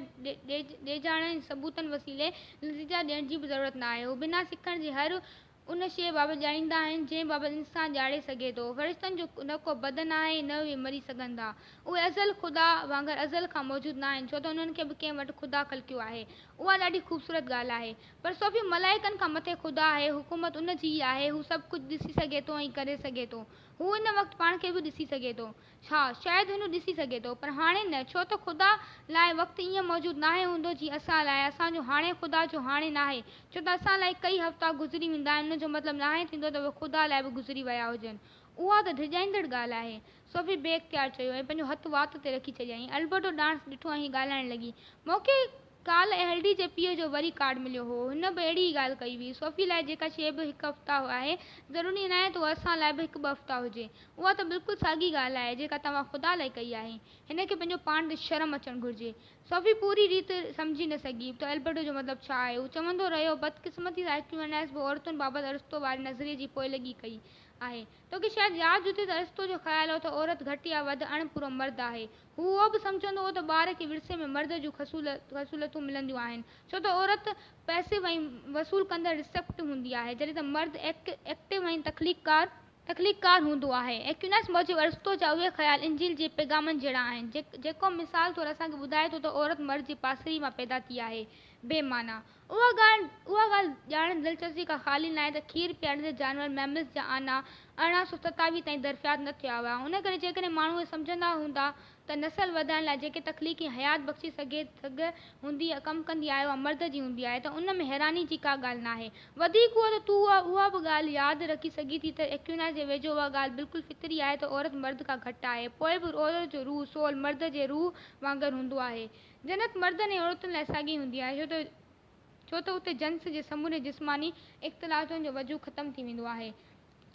ॾेजाणनि ऐं सबूतनि वसीले नतीजा ॾियण जी बि ज़रूरत न आहे। हू बिना सिखण जे हर उन शइ बाबति ॼाणींदा आहिनि जंहिं बाबति इंसान ॼाणे सघे थो। फ़रिश्तनि जो न को बदन आहे, न उहे मरी सघनि था। उहे अज़ल ख़ुदा वांगुरु अज़ल खां मौजूदु न आहिनि छो त उन्हनि खे बि कंहिं वटि ख़ुदा ख़लकियो आहे। उहा ॾाढी ख़ूबसूरत ॻाल्हि आहे। पर सोफ़ी, मलाइकनि खां मथे ख़ुदा आहे, हुकूमत उन जी ई आहे, हू सभु कुझु ॾिसी सघे थो ऐं करे सघे थो। हू इन वक़्तु पाण खे बि ॾिसी सघे थो। हा, शायदि हुन ॾिसी सघे थो, पर हाणे न, छो त ख़ुदा लाइ वक़्तु ईअं मौजूदु न आहे हूंदो जीअं असां लाइ। असांजो हाणे ख़ुदा जो हाणे न आहे, छो त असां लाइ कई हफ़्ता गुज़री वेंदा आहिनि। उन जो मतिलबु न आहे थींदो त उहे ख़ुदा लाइ बि गुज़री विया हुजनि। उहा त डिॼाईंदड़ ॻाल्हि आहे, सोफ़ी बेइख़्तियार चयो ऐं पंहिंजो हथु वात ते रखी छॾियईं। एल्बर्टो ॾांहुं ॾिठो ऐं ॻाल्हाइण लॻी। मूंखे काल्ह हेल्डी जे पीउ जो वरी कार्ड मिलियो हो। हिन बि अहिड़ी ई ॻाल्हि कई हुई। सोफ़ी लाइ जेका शइ बि हिकु हफ़्ता आहे, ज़रूरी न आहे त उहा असां लाइ बि हिकु ॿ हफ़्ता हुजे। उहा त बिल्कुलु साॻी ॻाल्हि आहे जेका तव्हां ख़ुदा लाइ कई आहे। हिन खे पंहिंजो पाण ते शर्म अचणु घुरिजे। सोफ़ी पूरी रीति सम्झी न सघी त एल्बर्टो जो मतिलबु छा आहे। हू चवंदो रहियो, बदकिस्मती सां एक्विनास बि औरतुनि बाबति अरिस्तो वारे नज़रिए जी पोइलगी कई आहे। तोखे शायदि यादि हुजे त अरिस्तो जो ख़्यालु हो त औरत घटि या वधि अणपूरो मर्दु आहे। हू उहो बि सम्झंदो हो त ॿार खे विरसे में मर्द जूं ख़सूलतूं मिलंदियूं आहिनि, छो त औरत पैसिव ऐं वसूल कंदड़ रिसेप्टिव हूंदी आहे, जॾहिं त मर्द एक्टिव ऐं तख़लीक़कार हूंदो आहे। एक्विनास मूजिबि अरिस्तो जा उहे ख़्याल इंजील जे पैगामनि जहिड़ा आहिनि जेको मिसाल तौरु असांखे ॿुधाए थो त औरत मर्द जी पासरी मां पैदा थी आहे। बेमाना उहा ॻाल्हि ॼाणण दिलचस्पी खां ख़ाली न आहे त खीर पीआरींदड़ जानवर मैमल्स जा आना 1827 ताईं दरियाफ़्त न थिया हुआ। उन करे जेकॾहिं माण्हू इहे सम्झंदा हूंदा त नसल वधाइण लाइ जेके तख़लीक़ी हयात बख़्शी कमु कंदी आहे उहा मर्द जी हूंदी आहे, त उन में हैरानी जी का ॻाल्हि न आहे। वधीक उहो त तूं उहा बि ॻाल्हि यादि रखी सघी थी त एक्विनास जे वेझो उहा ॻाल्हि बिल्कुलु फितरी आहे त औरत मर्द खां घटि आहे। पोइ बि औरत जो रूह सोल मर्द जे रूह वांगुरु हूंदो आहे। जन्नत मर्दनि ऐं औरतुनि लाइ साॻी हूंदी आहे छो त उते जन्स जे समूरे जिस्मानी इख़्तिलाफ़नि जो वजूदु ख़तमु थी वेंदो आहे।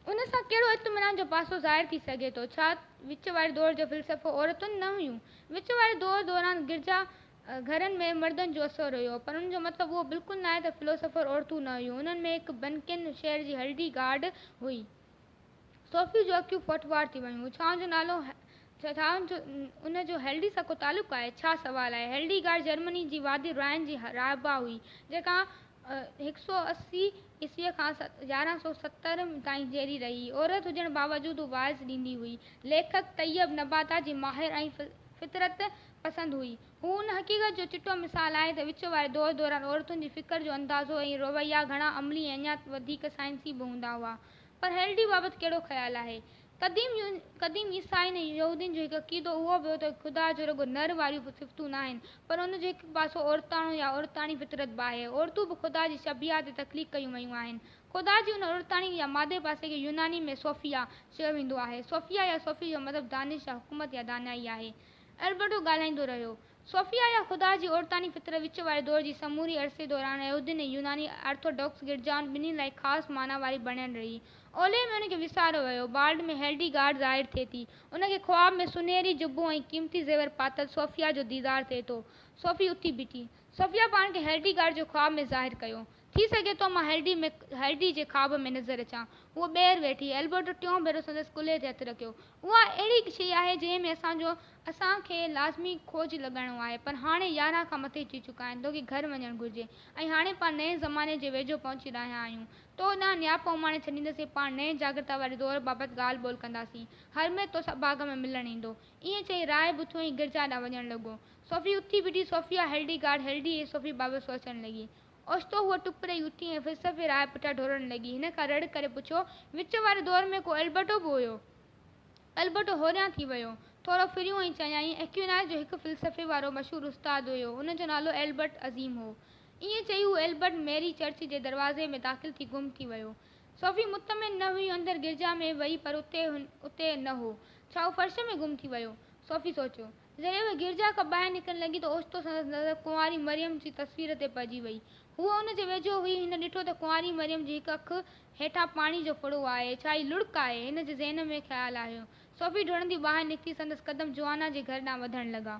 उन सां कहिड़ो इत्मिनान जो पासो ज़ाहिर थी सघे थो? छा विच वारे दौर जो फ़िलसफ़ो औरतुनि न हुयूं? विच वारे दौर दौरान गिरजा घरनि में मर्दनि जो असरु हुयो, पर उन जो मतिलबु उहो बिल्कुलु न आहे त फ़िलोसफ़र औरतूं न हुयूं। उन्हनि में हिकु बनकिन शहर जी हेल्डी गार्ड हुई। सोफ़ी जो अखियूं फोटवार थी वियूं। छा उन जो हेल्डी सां को तालुक़ु आहे? छा सवालु आहे। हेल्डी गार्ड जर्मनी जी वादी रायन जी राहिबा हुई जेका 180 ईस्वीअ खां 1170 ताईं जारी रही। औरत हुजण बावजूदि हू वाइस ॾींदी हुई। लेखक तैयब नबाता जी माहिर ऐं फितरत पसंद हुई। हू उन हक़ीक़त जो चिटो मिसाल आहे त विच वारे दौर दौरान औरतुनि जी फ़िकर जो अंदाज़ो ऐं रवैया घणा अमली ऐं अञा वधीक साइंसी बि हूंदा हुआ। पर हेल्डी बाबति कहिड़ो ख़्यालु आहे? क़दीम ईसाइन ऐं यहूदियुनि जो हिकु अक़ीदो उहो बि हो त ख़ुदा जो रुॻो नर वारियूं सिफ़तूं न आहिनि, पर उन जो हिकु पासो औरताणो या औरताणी फितरत बि आहे। औरतूं बि ख़ुदा जी शबिया ते तख़लीक़ कयूं वयूं आहिनि। ख़ुदा जी उन औरताणी या मादे पासे खे यूनानी में सोफ़िया चयो वेंदो आहे। सोफ़िया या सोफ़ी जो मतिलबु दानिश या हुकूमत या दानाई आहे। एल्बर्टो ॻाल्हाईंदो रहियो। सोफ़िया या ख़ुदा जी औरताणी फितरत विच वारे दौर जी समूरी अरसे दौरान यहूदियुनि ऐं यूनानी ऑर्थोडॉक्स गिरजाउनि ॿिन्ही लाइ ख़ासि माना वारी बणियल रही। ओलह में उनखे विसारियो वियो। बाल्ड में हेल्डी गार्ड ज़ाहिर थिए थी। उनखे ख्वाब में सुनहरी जुबो ऐं क़ीमती ज़ेवर पातल सोफ़िया जो दीदार थिए थो। सोफ़ी उथी बीठी। सोफ़िया पाण खे हेल्डी गार्ड जो ख्वाब में ज़ाहिर कयो। थी सघे थो मां हेल्डी जे ख्वाब में नज़र अचां। उहो ॿाहिरि वेठी। एल्बर्टो टियों भेरो संदसि कुल्हे ते हथु रखियो। उहा अहिड़ी शइ आहे जंहिं में असांखे लाज़मी खोज लॻाइणो आहे, पर हाणे 11 खां मथे थी चुका आहिनि। तोखे घर वञणु घुरिजे ऐं हाणे पाण नए ज़माने जे वेझो पहुची रहिया आहियूं। तो ॾांहुं नियापो उमाणे छॾींदसीं। पाण नए जागृता वारे दौर बाबति ॻाल्हि ॿोल कंदासीं। हर में तोसां बाग़ में मिलणु ईंदो। ईअं चई राहिब उथियो ऐं गिरजा ॾांहुं वञणु लॻो। सोफ़ी उथी बीठी। सोफ़िया हेल्डी गार्ड हेल्डी ऐं सोफ़ी बाबति सोचणु लॻी। ओचितो हूअ टुप रही उथी ऐं फ़िलसफ़े राह पुठियां डोड़णु लॻी। हिन खां रड़ करे पुछियो, विच वारे दौर में को एल्बर्टो बि हुयो? एल्बर्टो होरियां थी वियो। थोरो फिरियो ऐं चयाईं, एक्विनास जो हिकु फ़िलसफ़े वारो मशहूरु उस्तादु हुयो। उन जो नालो एल्बर्ट अज़ीम हो। ईअं चई हू एल्बर्ट मेरी चर्च जे दरवाज़े में दाख़िल थी गुम थी वियो। सोफ़ी मुतमिन न हुई। अंदरि गिरजा में वई, पर उते न हो। छा हू फ़र्श में गुम थी वियो? सोफ़ी सोचियो। जॾहिं उहे गिरजा खां ॿाहिरि निकिरणु लॻी त ओचितो संदसि नज़र कुंवारी मरियम जी तस्वीर ते पइजी वई। हूअ उन जे वेझो हुई। हिन ॾिठो त कुंवारी मरियम जी हिकु अखि हेठां पाणी जो फुड़ो आहे। छा ही लुड़क आहे? हिन जे ज़हन में ख़्यालु आयो। सोफ़ी डुड़ंदी ॿाहिरि निकिती। संदसि क़दम जोआना जे घर ॾांहुं वधणु लॻा।